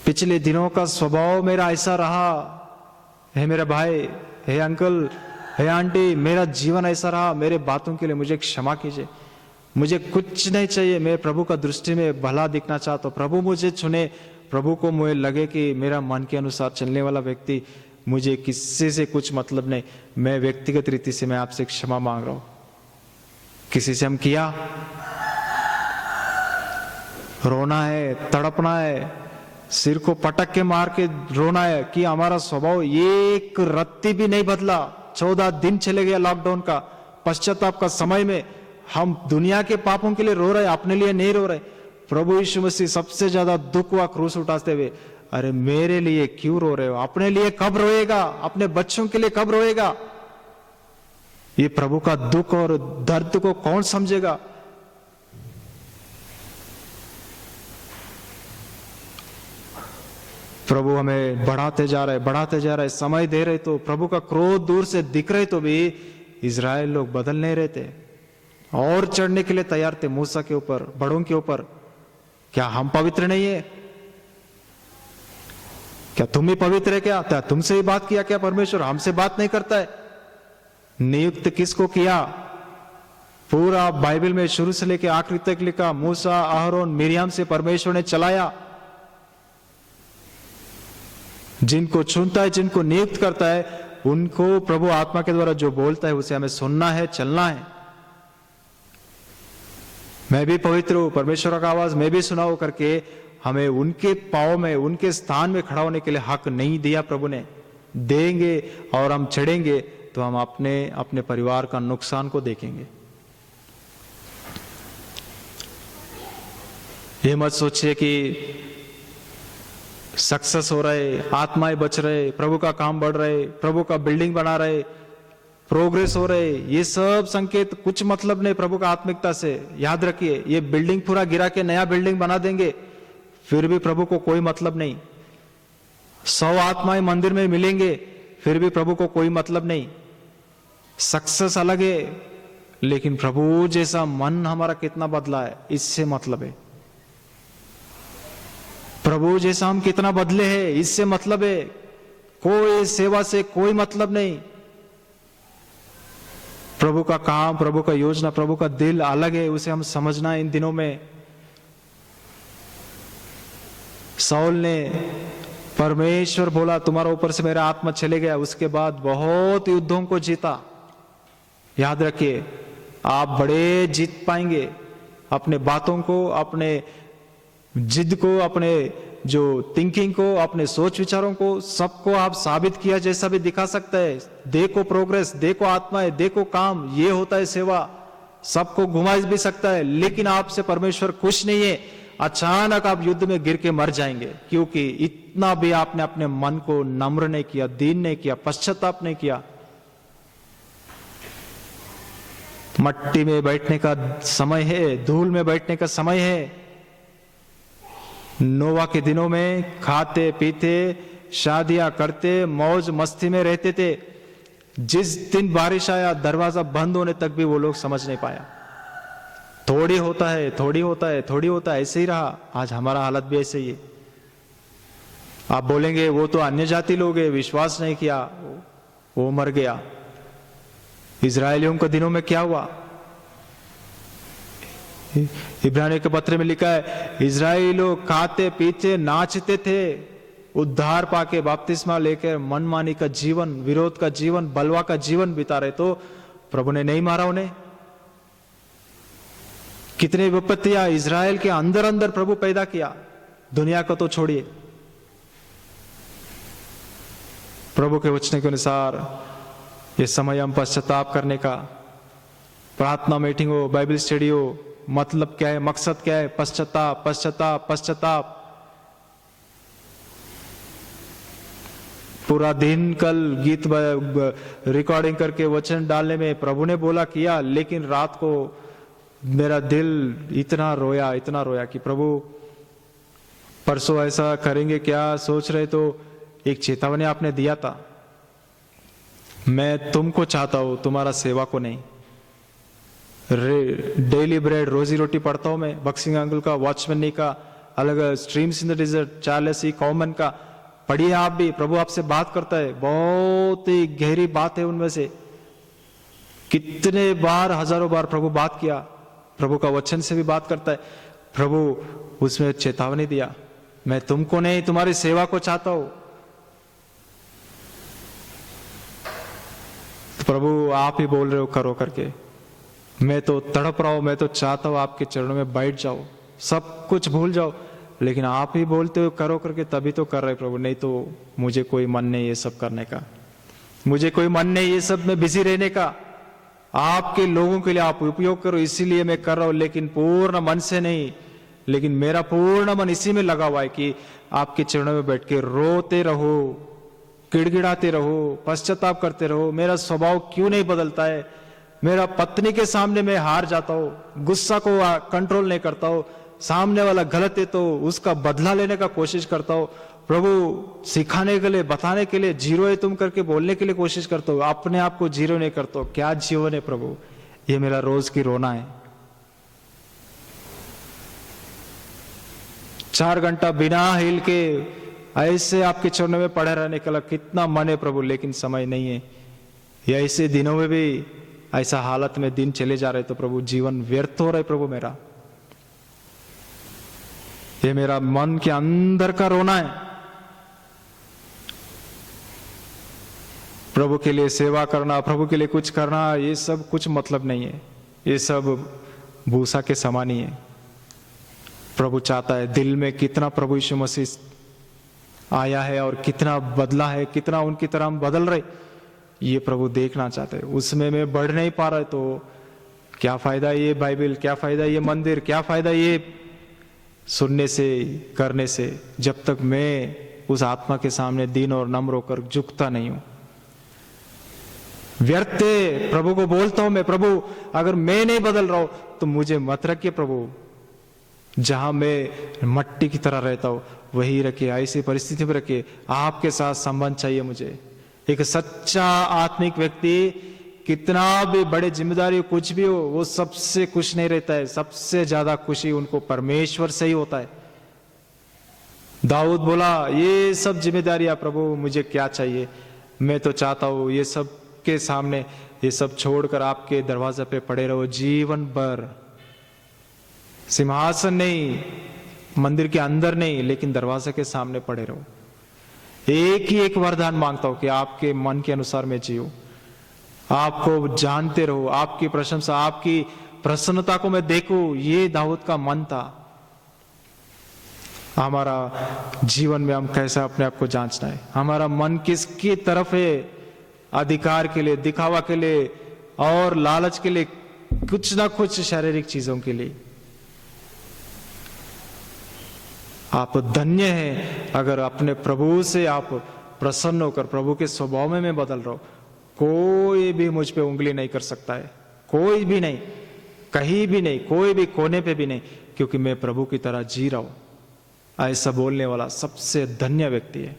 पिछले दिनों का स्वभाव मेरा ऐसा रहा है, मेरे भाई, हे अंकल, हे आंटी, मेरा जीवन ऐसा रहा, मेरे बातों के लिए मुझे क्षमा कीजिए। मुझे कुछ नहीं चाहिए, मैं प्रभु का दृष्टि में भला दिखना चाहता हूँ। प्रभु मुझे चुने, प्रभु को मुझे लगे कि मेरा मन के अनुसार चलने वाला व्यक्ति, मुझे किसी से कुछ मतलब नहीं। मैं व्यक्तिगत रीति से मैं आपसे क्षमा मांग रहा हूं। किसी से हम किया, रोना है, तड़पना है, सिर को पटक के मार के रोना है कि हमारा स्वभाव एक रत्ती भी नहीं बदला। 14 दिन चले गया लॉकडाउन का, पश्चाताप का समय में हम दुनिया के पापों के लिए रो रहे, अपने लिए नहीं रो रहे। प्रभु यीशु मसीह सबसे ज्यादा दुख हुआ क्रूस उठाते हुए। अरे मेरे लिए क्यों रो रहे हो? अपने लिए कब रोएगा? अपने बच्चों के लिए कब रोएगा? ये प्रभु का दुख और दर्द को कौन समझेगा? प्रभु हमें बढ़ाते जा रहे, समय दे रहे, तो प्रभु का क्रोध दूर से दिख रहे तो भी इजराइल लोग बदल नहीं रहे थे और चढ़ने के लिए तैयार थे मूसा के ऊपर, बड़ों के ऊपर। क्या हम पवित्र नहीं है? क्या तुम ही पवित्र है? क्या तुमसे ही बात किया क्या परमेश्वर? हमसे बात नहीं करता है? नियुक्त किसको किया? पूरा बाइबल में शुरू से लेकर आखिरी तक लिखा, मूसा, अहरोन, मिरियम से परमेश्वर ने चलाया। जिनको चुनता है, जिनको नियुक्त करता है, उनको प्रभु आत्मा के द्वारा जो बोलता है उसे हमें सुनना है, चलना है। मैं भी पवित्र हूं, परमेश्वर का आवाज मैं भी सुनाऊं करके हमें उनके पांव में, उनके स्थान में खड़ा होने के लिए हक नहीं दिया प्रभु ने। देंगे और हम चढ़ेंगे तो हम अपने परिवार का नुकसान को देखेंगे। ये मत सोचिए कि सक्सेस हो रहे, आत्माएं बच रहे, प्रभु का काम बढ़ रहे, प्रभु का बिल्डिंग बना रहे, प्रोग्रेस हो रहे, ये सब संकेत कुछ मतलब नहीं प्रभु का आत्मिकता से। याद रखिए, ये बिल्डिंग पूरा गिरा के नया बिल्डिंग बना देंगे, फिर भी प्रभु को कोई मतलब नहीं। 100 आत्माएं मंदिर में मिलेंगे, फिर भी प्रभु को कोई मतलब नहीं। सक्सेस अलग है, लेकिन प्रभु जैसा मन हमारा कितना बदला है, इससे मतलब है। प्रभु जैसा हम कितना बदले हैं, इससे मतलब है। कोई सेवा से कोई मतलब नहीं। प्रभु का काम, प्रभु का योजना, प्रभु का दिल अलग है, उसे हम समझना इन दिनों में। साउल ने परमेश्वर बोला तुम्हारा ऊपर से मेरा आत्मा चले गया, उसके बाद बहुत युद्धों को जीता। याद रखिए, आप बड़े जीत पाएंगे अपने बातों को, अपने जिद को, अपने जो थिंकिंग को, अपने सोच विचारों को, सबको आप साबित किया जैसा भी दिखा सकता है। देखो प्रोग्रेस, देखो आत्माएं, देखो काम, ये होता है सेवा। सबको घुमा भी सकता है, लेकिन आपसे परमेश्वर खुश नहीं है। अचानक आप युद्ध में गिर के मर जाएंगे, क्योंकि इतना भी आपने अपने मन को नम्र नहीं किया, दीन नहीं किया, पश्चाताप नहीं किया। मट्टी में बैठने का समय है, धूल में बैठने का समय है। नोवा के दिनों में खाते पीते, शादियां करते, मौज मस्ती में रहते थे। जिस दिन बारिश आया, दरवाजा बंद होने तक भी वो लोग समझ नहीं पाया। थोड़ी होता है, थोड़ी होता है, थोड़ी होता है, ऐसे ही रहा। आज हमारा हालत भी ऐसे ही है। आप बोलेंगे वो तो अन्य जाति लोग हैं, विश्वास नहीं किया, वो मर गया। इजरायलियों के दिनों में क्या हुआ? इब्रानियों के पत्र में लिखा है, इजरायली लोग खाते पीते नाचते थे, उद्धार पाके बपतिस्मा लेकर मनमानी का जीवन, विरोध का जीवन, बलवा का जीवन बिता रहे, तो प्रभु ने नहीं मारा उन्हें। कितने विपत्तियां इजराइल के अंदर अंदर प्रभु पैदा किया, दुनिया को तो छोड़िए। प्रभु के वचन के अनुसार ये समय हम पश्चाताप करने का, प्रार्थना मीटिंग हो, बाइबल स्टडी हो, मतलब क्या है, मकसद क्या है? पश्चाताप, पश्चाताप, पश्चाताप। पूरा दिन कल गीत रिकॉर्डिंग करके वचन डालने में प्रभु ने बोला किया, लेकिन रात को मेरा दिल इतना रोया कि प्रभु परसों ऐसा करेंगे क्या सोच रहे, तो एक चेतावनी आपने दिया था। मैं तुमको चाहता हूं, तुम्हारा सेवा को नहीं। डेली ब्रेड, रोजी रोटी पढ़ता हूं मैं, बक्सिंग अंकुल का, वॉचमैन का, अलग streams in the dessert, Charles E common का पढ़िए आप भी। प्रभु आपसे बात करता है, बहुत ही गहरी बात है उनमें से। कितने बार, हजारों बार प्रभु बात किया, प्रभु का वचन से भी बात करता है। प्रभु उसमें चेतावनी दिया, मैं तुमको नहीं, तुम्हारी सेवा को चाहता हूं। तो प्रभु आप ही बोल रहे हो करो करके। मैं तो तड़प रहा हूं, मैं तो चाहता हूं आपके चरणों में बैठ जाओ, सब कुछ भूल जाओ, लेकिन आप ही बोलते हो करो करके, तभी तो कर रहे प्रभु। नहीं तो मुझे कोई मन नहीं ये सब करने का, मुझे कोई मन नहीं ये सब में बिजी रहने का। आपके लोगों के लिए आप उपयोग करो, इसीलिए मैं कर रहा हूं, लेकिन पूर्ण मन से नहीं। लेकिन मेरा पूर्ण मन इसी में लगा हुआ है कि आपके चरणों में बैठ के रोते रहो, गिड़गिड़ाते रहो, पश्चाताप करते रहो। मेरा स्वभाव क्यों नहीं बदलता है? मेरा पत्नी के सामने मैं हार जाता हूं, गुस्सा को कंट्रोल नहीं करता हूं, सामने वाला गलत है तो उसका बदला लेने का कोशिश करता हूं। प्रभु सिखाने के लिए, बताने के लिए, जीरो है तुम करके बोलने के लिए कोशिश करते हो, अपने आप को जीरो नहीं करते हो। क्या जीवन है प्रभु, ये मेरा रोज की रोना है। 4 घंटा बिना हिल के ऐसे आपके चरणों में पड़े रहने का कितना मन है प्रभु, लेकिन समय नहीं है। या ऐसे दिनों में भी ऐसा हालत में दिन चले जा रहे तो प्रभु जीवन व्यर्थ हो रहा है प्रभु मेरा। ये मेरा मन के अंदर का रोना है। प्रभु के लिए सेवा करना, प्रभु के लिए कुछ करना, ये सब कुछ मतलब नहीं है। ये सब भूसा के समान ही है। प्रभु चाहता है दिल में कितना प्रभु यीशु मसीह आया है और कितना बदला है, कितना उनकी तरह हम बदल रहे, ये प्रभु देखना चाहते हैं। उसमें मैं बढ़ नहीं पा रहा तो क्या फायदा ये बाइबल, क्या फायदा ये मंदिर, क्या फायदा ये सुनने से, करने से, जब तक मैं उस आत्मा के सामने दीन और नम्र होकर झुकता नहीं हूं। व्यर्थ है। प्रभु को बोलता हूं मैं, प्रभु अगर मैं नहीं बदल रहा हूं तो मुझे मत रखिए प्रभु। जहां मैं मट्टी की तरह रहता हूं वही रखिए, ऐसी परिस्थिति में रखिए। आपके साथ संबंध चाहिए मुझे। एक सच्चा आत्मिक व्यक्ति कितना भी बड़े जिम्मेदारी कुछ भी हो, वो सबसे खुश नहीं रहता है। सबसे ज्यादा खुशी उनको परमेश्वर से ही होता है। दाऊद बोला, ये सब जिम्मेदारियां प्रभु मुझे क्या चाहिए, मैं तो चाहता हूं ये सब के सामने ये सब छोड़कर आपके दरवाजे पे पड़े रहो जीवन भर। सिंहासन नहीं, मंदिर के अंदर नहीं, लेकिन दरवाजे के सामने पड़े रहो। एक ही एक वरदान मांगता हूं कि आपके मन के अनुसार मैं जीऊं, आपको जानते रहो, आपकी प्रशंसा, आपकी प्रसन्नता को मैं देखूं। ये दाऊद का मन था। हमारा जीवन में हम कैसा अपने आप को जांचना है। हमारा मन किसकी तरफ है? अधिकार के लिए, दिखावा के लिए और लालच के लिए, कुछ ना कुछ शारीरिक चीजों के लिए। आप धन्य हैं अगर अपने प्रभु से आप प्रसन्न होकर प्रभु के स्वभाव में मैं बदल रहा हूं। कोई भी मुझ पे उंगली नहीं कर सकता है, कोई भी नहीं, कहीं भी नहीं, कोई भी कोने पे भी नहीं, क्योंकि मैं प्रभु की तरह जी रहा हूं। ऐसा बोलने वाला सबसे धन्य व्यक्ति है।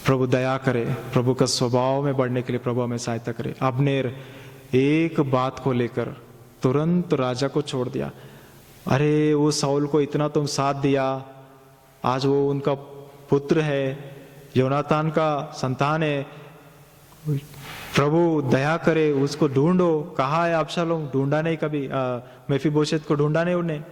प्रभु दया करे, प्रभु का स्वभाव में बढ़ने के लिए प्रभु हमें सहायता करे। अब्नेर एक बात को लेकर तुरंत राजा को छोड़ दिया। अरे वो साउल को इतना तुम साथ दिया, आज वो उनका पुत्र है, योनातान का संतान है, प्रभु दया करे, उसको ढूंढो। कहाँ है अबशालोम? ढूंढा नहीं कभी। मेफीबोशेत को ढूंढा नहीं उन्हें।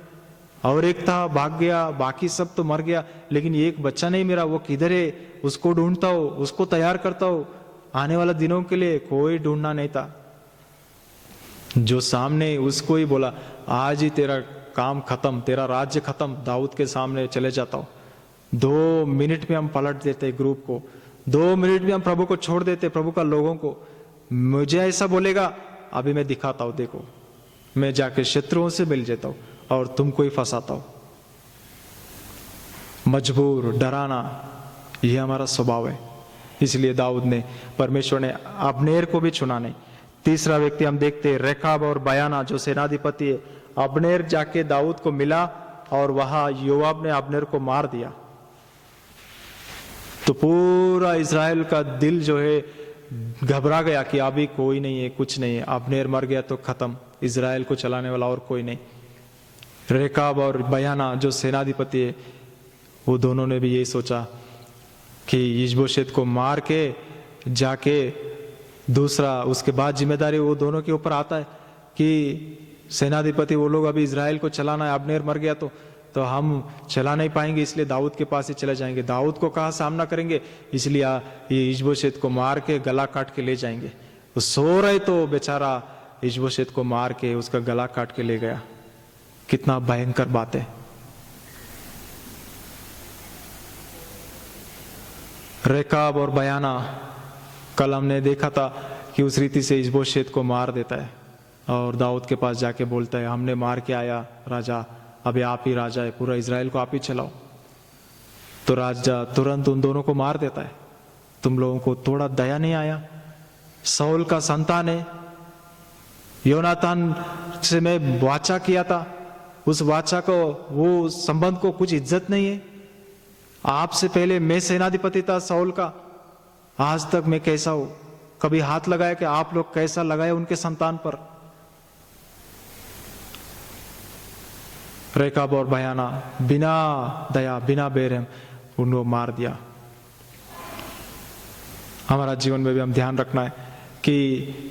और एक था भाग गया, बाकी सब तो मर गया, लेकिन एक बच्चा नहीं मेरा, वो किधर है? उसको ढूंढता हो, उसको तैयार करता हो आने वाला दिनों के लिए। कोई ढूंढना नहीं था। जो सामने उसको ही बोला, आज ही तेरा काम खत्म, तेरा राज्य खत्म, दाऊद के सामने चले जाता हूं। 2 मिनट में हम पलट देते ग्रुप को, 2 मिनट में हम प्रभु को छोड़ देते, प्रभु का लोगों को। मुझे ऐसा बोलेगा, अभी मैं दिखाता हूं, देखो मैं जाके शत्रुओं से मिल जाता हूं और तुमको ही फंसाता हूं। मजबूर, डराना, यह हमारा स्वभाव है। इसलिए दाऊद ने, परमेश्वर ने अब्नेर को भी चुना नहीं। तीसरा व्यक्ति हम देखते हैं रेकाब और बयाना, जो सेनाधिपति है। अब्नेर जाके दाऊद को मिला और वहां योआब ने अब्नेर को मार दिया। तो पूरा इज़राइल का दिल जो है घबरा गया कि अभी कोई नहीं है, कुछ नहीं है, अब्नेर मर गया तो खत्म, इज़राइल को चलाने वाला और कोई नहीं। रेकाब और बयाना जो सेनाधिपति है, वो दोनों ने भी यही सोचा कि इशबोशेत को मार के जाके दूसरा, उसके बाद जिम्मेदारी वो दोनों के ऊपर आता है कि सेनाधिपति वो लोग अभी इज़राइल को चलाना है। अब्नेर मर गया तो हम चला नहीं पाएंगे, इसलिए दाऊद के पास ही चले जाएंगे। दाऊद को कहाँ सामना करेंगे, इसलिए ये इशबोशेत को मार के गला काट के ले जाएंगे। वो सो रहे तो बेचारा इशबोशेत को मार के उसका गला काट के ले गया। कितना भयंकर बात है। रेकाब और बयाना, कल हमने देखा था कि उस रीति से इशबोशेत को मार देता है और दाऊद के पास जाके बोलता है, हमने मार के आया राजा, अभी आप ही राजा है, पूरा इज़राइल को आप ही चलाओ। तो राजा तुरंत उन दोनों को मार देता है। तुम लोगों को थोड़ा दया नहीं आया? साउल का संतान है, योनातान से मैं वाचा किया था, उस वाचा को, वो संबंध को कुछ इज्जत नहीं है? आपसे पहले मैं सेनाधिपति था साउल का, आज तक मैं कैसा हूं? कभी हाथ लगाया कि आप लोग कैसा लगाए उनके संतान पर? रेकाब और बयाना बिना दया बिना बेरहम उनको मार दिया। हमारा जीवन में भी हम ध्यान रखना है कि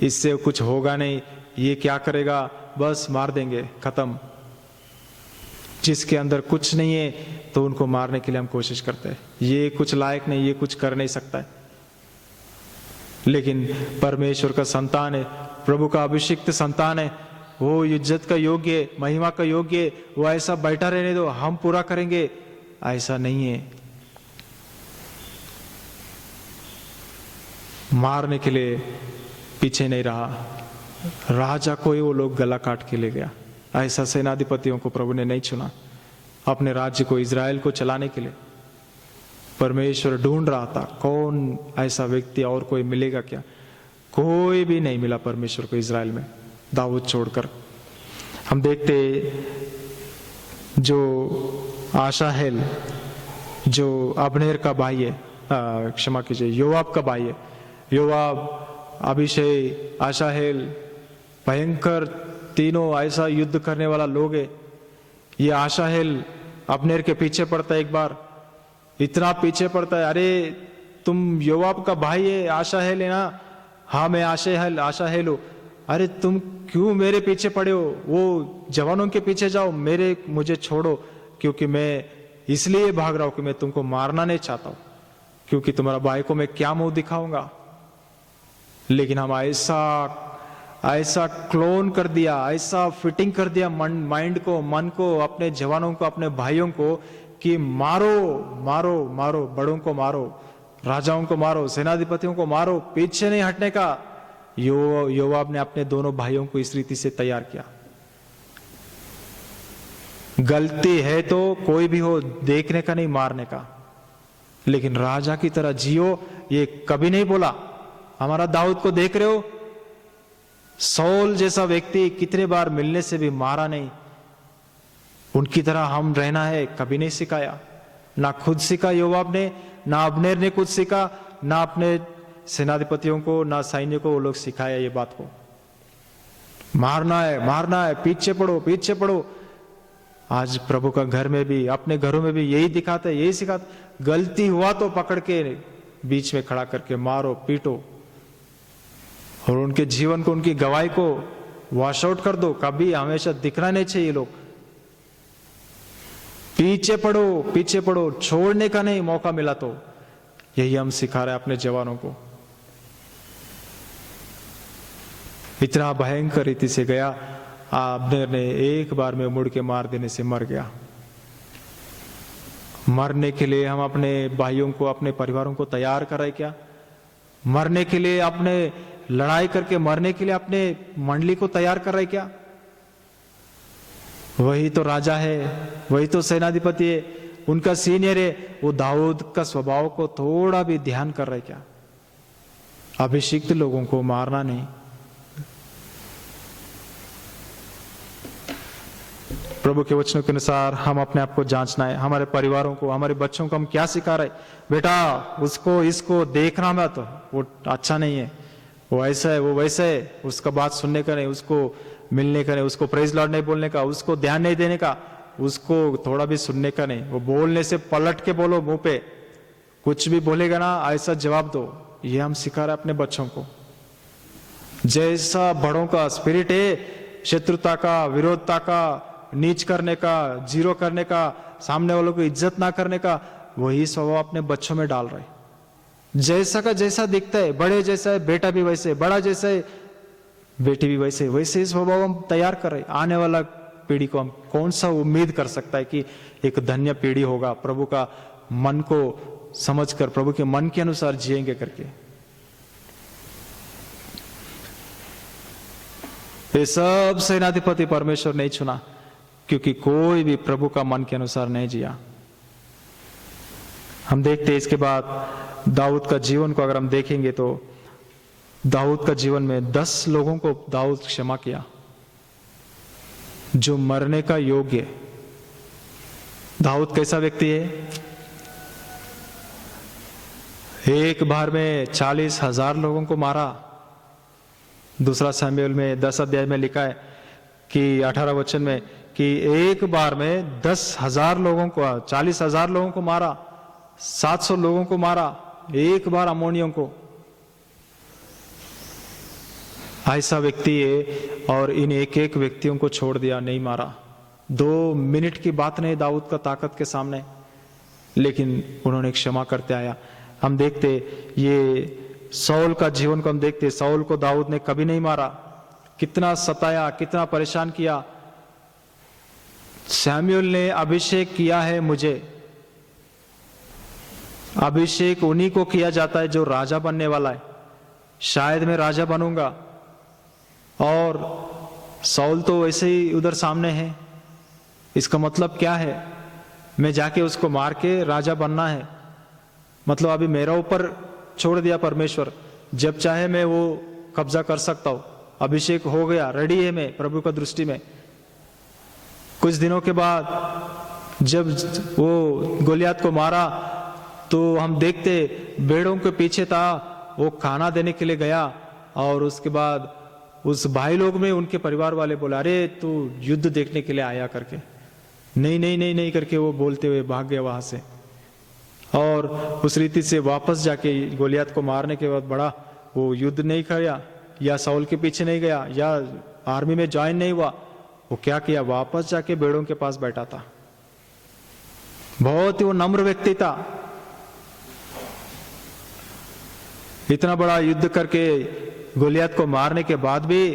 इससे कुछ होगा नहीं, ये क्या करेगा, बस मार देंगे, खत्म। जिसके अंदर कुछ नहीं है तो उनको मारने के लिए हम कोशिश करते हैं, ये कुछ लायक नहीं, ये कुछ कर नहीं सकता है। लेकिन परमेश्वर का संतान है, प्रभु का अभिषिक्त संतान है, वो इज्जत का योग्य, महिमा का योग्य, वो ऐसा बैठा रहने दो, हम पूरा करेंगे, ऐसा नहीं है। मारने के लिए पीछे नहीं रहा, राजा को ही वो लोग गला काट के ले गया। ऐसा सेनाधिपतियों को प्रभु ने नहीं चुना अपने राज्य को, इजराइल को चलाने के लिए। परमेश्वर ढूंढ रहा था कौन ऐसा व्यक्ति, और कोई मिलेगा क्या? कोई भी नहीं मिला परमेश्वर को इजराइल में, दाऊद छोड़कर। हम देखते जो आशाहेल, जो अब्नेर का भाई है, क्षमा कीजिए, योआब का भाई है, योआब, अभिषेक, आशाहेल, भयंकर तीनों ऐसा युद्ध करने वाला लोग है। ये आशाहेल अब्नेर के पीछे पड़ता है, एक बार इतना पीछे पड़ता है, अरे तुम योआब का भाई है, आशाहेल है ना? हाँ मैं आशाहेल हूं। अरे तुम क्यों मेरे पीछे पड़े हो? वो जवानों के पीछे जाओ, मुझे छोड़ो, क्योंकि मैं इसलिए भाग रहा हूं कि मैं तुमको मारना नहीं चाहता हूं, क्योंकि तुम्हारा भाई को मैं क्या मुंह दिखाऊंगा। लेकिन हम ऐसा क्लोन कर दिया, ऐसा फिटिंग कर दिया माइंड को, मन को, अपने जवानों को, अपने भाइयों को, कि मारो मारो मारो, बड़ों को मारो, राजाओं को मारो, सेनाधिपतियों को मारो, पीछे नहीं हटने का। योआब ने अपने दोनों भाइयों को इस रीति से तैयार किया। गलती है तो कोई भी हो, देखने का नहीं, मारने का, लेकिन राजा की तरह जियो, ये कभी नहीं बोला। हमारा दाऊद को देख रहे हो, सौल जैसा व्यक्ति कितने बार मिलने से भी मारा नहीं, उनकी तरह हम रहना है कभी नहीं सिखाया। ना खुद सीखा योआब ने, ना अब्नेर ने कुछ सीखा, ना अपने सेनाधिपतियों को, ना सैन्य को वो लोग सिखाया ये बात को। मारना है, पीछे पड़ो, पीछे पड़ो। आज प्रभु का घर में भी, अपने घरों में भी यही दिखाते, यही सिखाते। गलती हुआ तो पकड़ के बीच में खड़ा करके मारो, पीटो, और उनके जीवन को, उनकी गवाही को वॉश आउट कर दो। कभी हमेशा दिखना नहीं चाहिए लोग। पीछे पड़ो, छोड़ने का नहीं, मौका मिला तो। यही हम सिखा रहे हैं अपने जवानों को। इतना भयंकर रीति से गया, अब्नेर ने एक बार में मुड़ के मार देने से मर गया। मरने के लिए हम अपने भाइयों को, अपने परिवारों को तैयार कर रहे क्या? मरने के लिए, अपने लड़ाई करके मरने के लिए अपने मंडली को तैयार कर रहे क्या? वही तो राजा है, वही तो सेनाधिपति है, उनका सीनियर है। वो दाऊद का स्वभाव को थोड़ा भी ध्यान कर रहे क्या? अभिषिक्त लोगों को मारना नहीं। प्रभु के वचनों के अनुसार हम अपने आप को जांचना है। हमारे परिवारों को, हमारे बच्चों को हम क्या सिखा रहे? बेटा उसको, इसको देखना मत, वो अच्छा नहीं है, वो ऐसा है, वो वैसा है, उसका बात सुनने का नहीं, उसको मिलने का नहीं, उसको प्रेज लॉर्ड नहीं बोलने का, उसको ध्यान नहीं देने का, उसको थोड़ा भी सुनने का नहीं। वो बोलने से पलट के बोलो, मुंह पे कुछ भी बोलेगा ना ऐसा जवाब दो। ये हम सिखा रहे अपने बच्चों को। जैसा बड़ों का स्पिरिट है, शत्रुता का, विरोधता का, नीच करने का, जीरो करने का, सामने वालों को इज्जत ना करने का, वही स्वभाव अपने बच्चों में डाल रहे। जैसा का जैसा दिखता है, बड़े जैसा है बेटा भी वैसे, बड़ा जैसा है बेटी भी वैसे, वैसे स्वभाव हम तैयार कर रहे। आने वाला पीढ़ी को हम कौन सा उम्मीद कर सकता है कि एक धन्य पीढ़ी होगा, प्रभु का मन को समझकर, प्रभु के मन के अनुसार जिएंगे करके। ये सब सेनाधिपति परमेश्वर नहीं चुना, क्योंकि कोई भी प्रभु का मन के अनुसार नहीं जिया। हम देखते हैं इसके बाद दाऊद का जीवन को अगर हम देखेंगे तो दाऊद का जीवन में 10 लोगों को दाऊद क्षमा किया। जो मरने का योग्य। दाऊद कैसा व्यक्ति है? एक बार में 40,000 लोगों को मारा। दूसरा शमूएल में 10 अध्याय में लिखा है कि 18 वचन में कि एक बार में 10,000 लोगों को, 40,000 लोगों को मारा, 700 लोगों को मारा एक बार अम्मोनियों को। ऐसा व्यक्ति है और इन एक एक व्यक्तियों को छोड़ दिया, नहीं मारा। 2 मिनट की बात नहीं दाऊद का ताकत के सामने, लेकिन उन्होंने क्षमा करते आया। हम देखते ये शाऊल का जीवन को हम देखते, शाऊल को दाऊद ने कभी नहीं मारा, कितना सताया, कितना परेशान किया। शमूएल ने अभिषेक किया है मुझे, अभिषेक उन्हीं को किया जाता है जो राजा बनने वाला है। शायद मैं राजा बनूंगा, और शाऊल तो वैसे ही उधर सामने है। इसका मतलब क्या है? मैं जाके उसको मार के राजा बनना है, मतलब अभी मेरा ऊपर छोड़ दिया परमेश्वर, जब चाहे मैं वो कब्जा कर सकता हूं। अभिषेक हो गया, रेडी है मैं प्रभु का दृष्टि में। कुछ दिनों के बाद जब वो गोलियत को मारा तो हम देखते भेड़ों के पीछे था, वो खाना देने के लिए गया, और उसके बाद उस भाई लोग में उनके परिवार वाले बोला, अरे तू युद्ध देखने के लिए आया करके, नहीं नहीं नहीं नहीं करके वो बोलते हुए भाग गया वहां से। और उस रीति से वापस जाके गोलियत को मारने के बाद बड़ा वो युद्ध नहीं किया, या शाऊल के पीछे नहीं गया, या आर्मी में ज्वाइन नहीं हुआ। वो क्या किया? वापस जाके भेड़ों के पास बैठा था। बहुत ही वो नम्र व्यक्ति था। इतना बड़ा युद्ध करके गोलियत को मारने के बाद भी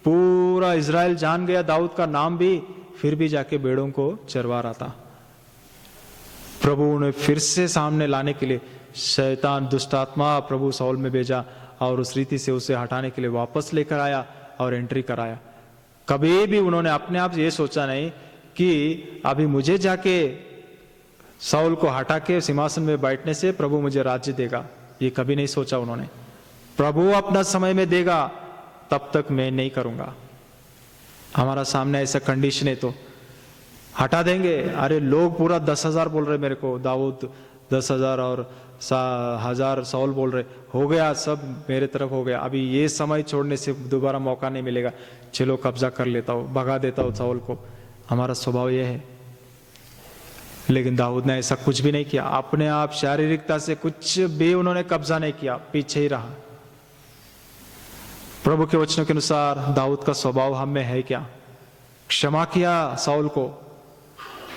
पूरा इजराइल जान गया दाऊद का नाम भी, फिर भी जाके भेड़ों को चरवा रहा था। प्रभु ने फिर से सामने लाने के लिए शैतान, दुष्टात्मा प्रभु शाऊल में भेजा, और उस रीति से उसे हटाने के लिए वापस लेकर आया और एंट्री कराया। कभी भी उन्होंने अपने आप ये सोचा नहीं कि अभी मुझे जाके शाऊल को हटा के सिंहासन में बैठने से प्रभु मुझे राज्य देगा। ये कभी नहीं सोचा उन्होंने। प्रभु अपना समय में देगा, तब तक मैं नहीं करूंगा। हमारा सामने ऐसा कंडीशन है तो हटा देंगे। अरे लोग पूरा 10,000 बोल रहे मेरे को, दाऊद 10,000 और 1,000 शाऊल बोल रहे, हो गया सब मेरे तरफ हो गया। अभी ये समय छोड़ने से दोबारा मौका नहीं मिलेगा, चलो कब्जा कर लेता हूँ, भगा देता हूँ शाऊल को। हमारा स्वभाव ये है। लेकिन दाऊद ने ऐसा कुछ भी नहीं किया। अपने आप शारीरिकता से कुछ भी उन्होंने कब्जा नहीं किया, पीछे ही रहा। प्रभु के वचनों के अनुसार दाऊद का स्वभाव हम में है क्या? क्षमा किया शाऊल को,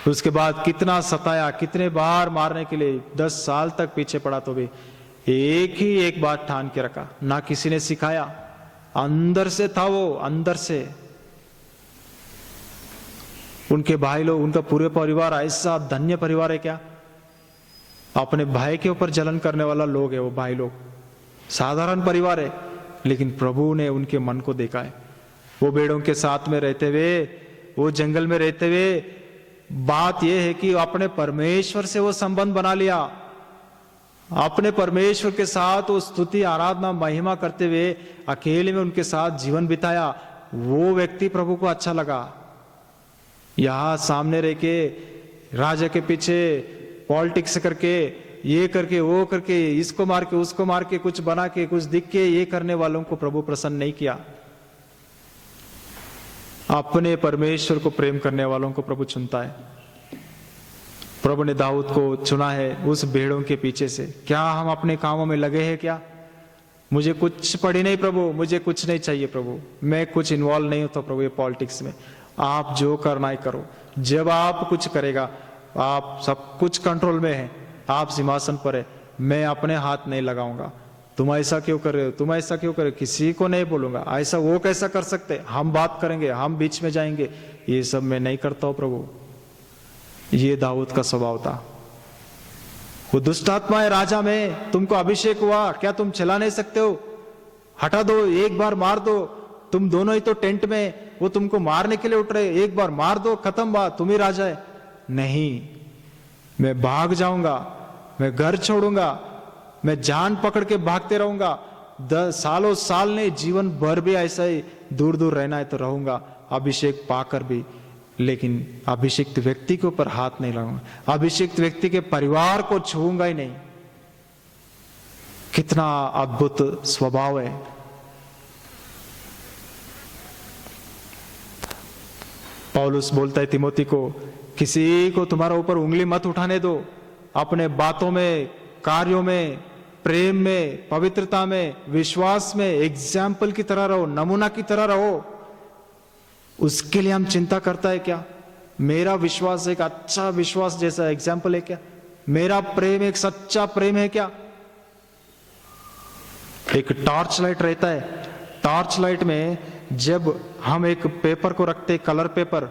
उसके बाद कितना सताया, कितने बार मारने के लिए 10 साल तक पीछे पड़ा, तो भी एक बात ठान के रखा। ना किसी ने सिखाया, अंदर से था वो, अंदर से। उनके भाई लोग, उनका पूरे परिवार ऐसा धन्य परिवार है क्या? अपने भाई के ऊपर जलन करने वाला लोग है वो भाई लोग। साधारण परिवार है, लेकिन प्रभु ने उनके मन को देखा है। वो भेड़ों के साथ में रहते हुए, वो जंगल में रहते हुए, बात यह है कि अपने परमेश्वर से वो संबंध बना लिया। अपने परमेश्वर के साथ वो स्तुति, आराधना, महिमा करते हुए अकेले में उनके साथ जीवन बिताया। वो व्यक्ति प्रभु को अच्छा लगा। यहां सामने रह के राजा के पीछे पॉलिटिक्स करके, ये करके, वो करके, इसको मार के, उसको मार के, कुछ बना के, कुछ दिख के, ये करने वालों को प्रभु प्रसन्न नहीं किया। अपने परमेश्वर को प्रेम करने वालों को प्रभु चुनता है। प्रभु ने दाऊद को चुना है उस भेड़ों के पीछे से। क्या हम अपने कामों में लगे हैं क्या? मुझे कुछ पड़ी नहीं प्रभु, मुझे कुछ नहीं चाहिए प्रभु, मैं कुछ इन्वॉल्व नहीं होता प्रभु ये पॉलिटिक्स में। आप जो करना है करो। जब आप कुछ करेगा, आप सब कुछ कंट्रोल में है, आप सिंहासन पर है, मैं अपने हाथ नहीं लगाऊंगा। तुम ऐसा क्यों कर रहे हो, तुम ऐसा क्यों कर रहे हो, किसी को नहीं बोलूंगा। ऐसा वो कैसा कर सकते, हम बात करेंगे, हम बीच में जाएंगे, ये सब मैं नहीं करता हूं प्रभु। ये दाऊद का स्वभाव था। वो दुष्टात्मा है राजा में, तुमको अभिषेक हुआ, क्या तुम चला नहीं सकते हो? हटा दो, एक बार मार दो। तुम दोनों ही तो टेंट में, वो तुमको मारने के लिए उठ रहे, एक बार मार दो, खत्म बात, तुम ही राजा है। नहीं, मैं भाग जाऊंगा, मैं घर छोड़ूंगा, मैं जान पकड़ के भागते रहूंगा। 10 सालों साल नहीं, जीवन भर भी ऐसा ही दूर दूर रहना है तो रहूंगा, अभिषेक पाकर भी, लेकिन अभिषिक्त व्यक्ति के ऊपर हाथ नहीं लगाऊंगा, अभिषिक्त व्यक्ति के परिवार को छूऊंगा ही नहीं। कितना अद्भुत स्वभाव है। पौलुस बोलता है तिमोथी को, किसी को तुम्हारा ऊपर उंगली मत उठाने दो, अपने बातों में, कार्यों में, प्रेम में, पवित्रता में, विश्वास में एग्जाम्पल की तरह रहो, नमूना की तरह रहो। उसके लिए हम चिंता करता है क्या? मेरा विश्वास एक अच्छा विश्वास जैसा एग्जाम्पल है क्या? मेरा प्रेम एक सच्चा प्रेम है क्या? एक टॉर्च लाइट रहता है, टॉर्च लाइट में जब हम एक पेपर को रखते, कलर पेपर,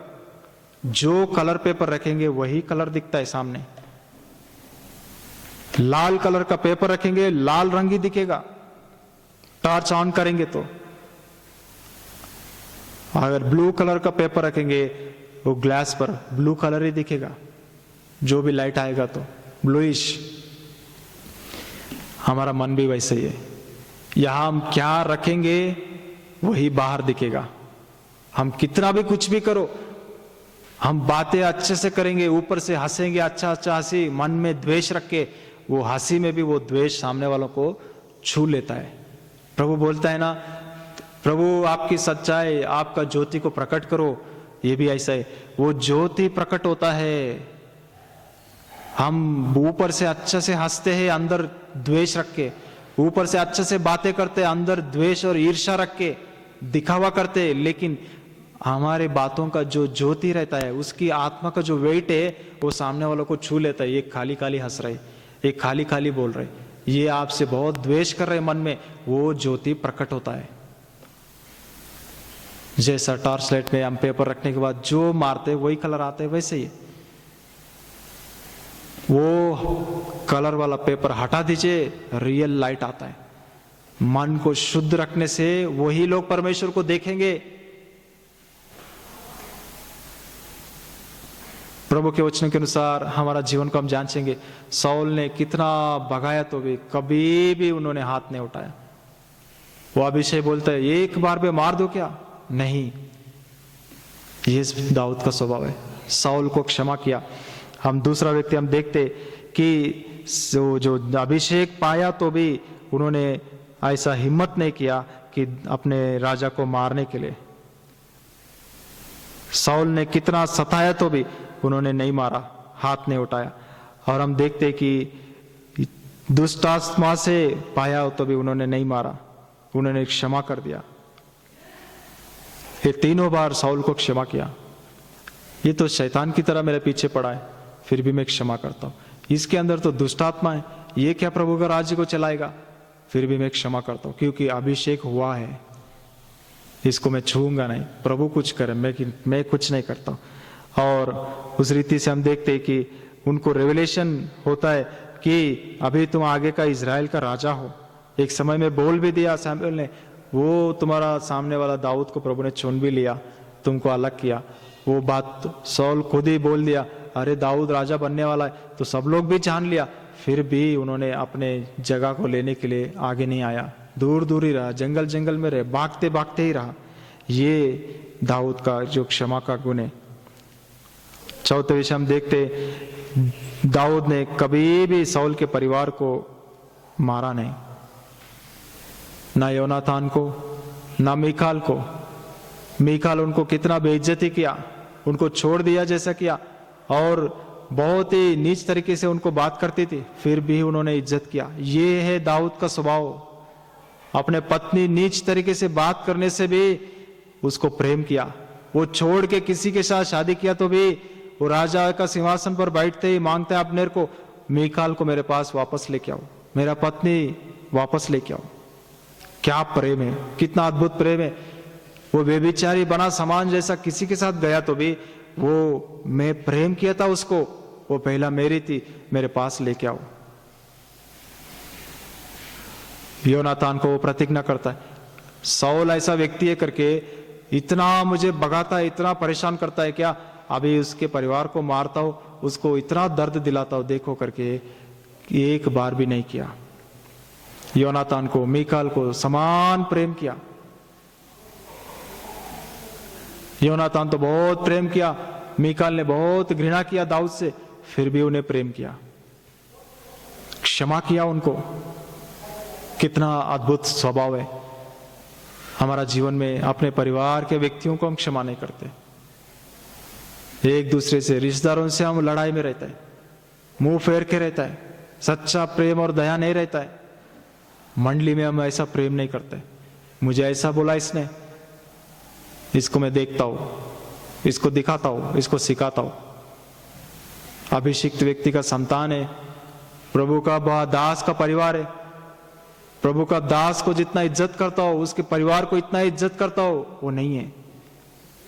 जो कलर पेपर रखेंगे वही कलर दिखता है सामने। लाल कलर का पेपर रखेंगे, लाल रंग ही दिखेगा। टॉर्च ऑन करेंगे तो अगर ब्लू कलर का पेपर रखेंगे वो ग्लास पर ब्लू कलर ही दिखेगा, जो भी लाइट आएगा तो ब्लूइश। हमारा मन भी वैसे ही है, यहां हम क्या रखेंगे वही बाहर दिखेगा। हम कितना भी कुछ भी करो, हम बातें अच्छे से करेंगे, ऊपर से हंसेंगे, अच्छा अच्छा हंसी, मन में द्वेष रख के, वो हंसी में भी वो द्वेष सामने वालों को छू लेता है। प्रभु बोलता है ना, प्रभु आपकी सच्चाई, आपका ज्योति को प्रकट करो। ये भी ऐसा है, वो ज्योति प्रकट होता है। हम ऊपर से अच्छे से हंसते हैं, अंदर द्वेष रख के, ऊपर से अच्छे से बातें करते हैं, अंदर द्वेष और ईर्ष्या रख के दिखावा करते, लेकिन हमारे बातों का जो ज्योति रहता है, उसकी आत्मा का जो वेट है, वो सामने वालों को छू लेता है। ये खाली खाली हंस रहे, ये खाली खाली बोल रहे, ये आपसे बहुत द्वेष कर रहे मन में, वो ज्योति प्रकट होता है। जैसा टॉर्च लाइट में हम पेपर रखने के बाद जो मारते वही कलर आते हैं, वैसे ही वो कलर वाला पेपर हटा दीजिए, रियल लाइट आता है। मन को शुद्ध रखने से वही लोग परमेश्वर को देखेंगे। प्रभु के वचनों के अनुसार हमारा जीवन को हम जांचेंगे। साउल ने कितना भगाया तो भी कभी भी उन्होंने हाथ नहीं उठाया। वो अभिषेक बोलता है, एक बार में मार दो क्या? नहीं, ये दाऊद का स्वभाव है। साउल को क्षमा किया। हम दूसरा व्यक्ति हम देखते कि जो अभिषेक पाया तो भी उन्होंने ऐसा हिम्मत नहीं किया कि अपने राजा को मारने के लिए। साउल ने कितना सताया तो भी उन्होंने नहीं मारा, हाथ नहीं उठाया। और हम देखते कि दुष्ट आत्मा से पाया तो भी उन्होंने नहीं मारा, उन्होंने क्षमा कर दिया। ये तीनों बार साउल को क्षमा किया। ये तो शैतान की तरह मेरे पीछे पड़ा है, फिर भी मैं क्षमा करता हूं। इसके अंदर तो दुष्ट आत्मा है, ये क्या प्रभु का राज्य को चलाएगा? फिर भी मैं क्षमा करता हूं, क्योंकि अभिषेक हुआ है, इसको मैं छूऊंगा नहीं। प्रभु कुछ करे, मैं कुछ नहीं करता। और उस रीति से हम देखते हैं कि उनको रेवलेशन होता है कि अभी तुम आगे का इजराइल का राजा हो। एक समय में बोल भी दिया सैमुएल ने, वो तुम्हारा सामने वाला दाऊद को प्रभु ने चुन भी लिया, तुमको अलग किया। वो बात साउल खुद ही बोल दिया, अरे दाऊद राजा बनने वाला है, तो सब लोग भी जान लिया। फिर भी उन्होंने अपने जगह को लेने के लिए आगे नहीं आया, दूर दूर ही रहा, जंगल जंगल में रहे, भागते भागते ही रहा। ये दाऊद का जो क्षमा का गुण है। चौथे विषय हम देखते, दाऊद ने कभी भी साउल के परिवार को मारा नहीं, ना योनातान को, ना मीकाल को। मीकाल उनको कितना बेइज्जती किया, उनको छोड़ दिया जैसा किया, और बहुत ही नीच तरीके से उनको बात करती थी, फिर भी उन्होंने इज्जत किया। ये है दाऊद का स्वभाव। अपने पत्नी नीच तरीके से बात करने से भी उसको प्रेम किया। वो छोड़ के किसी के साथ शादी किया तो भी वो राजा का सिंहासन पर बैठते ही मांगता है अपने को, मीकाल को मेरे पास वापस लेके आओ, मेरा पत्नी वापस लेके आओ। क्या प्रेम है, कितना अद्भुत प्रेम है। वो बेबिचारी बना सामान जैसा किसी के साथ गया तो भी वो, मैं प्रेम किया था उसको, वो पहला मेरी थी, मेरे पास लेके आओ। योनातान को वो प्रतिज्ञा करता है, साउल ऐसा व्यक्ति है करके इतना मुझे भगाता है, इतना परेशान करता है, क्या अभी उसके परिवार को मारता हो, उसको इतना दर्द दिलाता हो, देखो करके एक बार भी नहीं किया। योनातान को, मीकाल को समान प्रेम किया। योनातान तो बहुत प्रेम किया, मीकाल ने बहुत घृणा किया दाऊद से, फिर भी उन्हें प्रेम किया, क्षमा किया उनको। कितना अद्भुत स्वभाव है। हमारा जीवन में अपने परिवार के व्यक्तियों को हम क्षमा नहीं करते, एक दूसरे से, रिश्तेदारों से हम लड़ाई में रहता है, मुंह फेर के रहता है, सच्चा प्रेम और दया नहीं रहता है। मंडली में हम ऐसा प्रेम नहीं करते। मुझे ऐसा बोला इसने, इसको मैं देखता हूं, इसको दिखाता हूं, इसको सिखाता हूं। अभिषिक्त व्यक्ति का संतान है, प्रभु का दास का परिवार है, प्रभु का दास को जितना इज्जत करता हो, उसके परिवार को इतना इज्जत करता हो, वो नहीं है।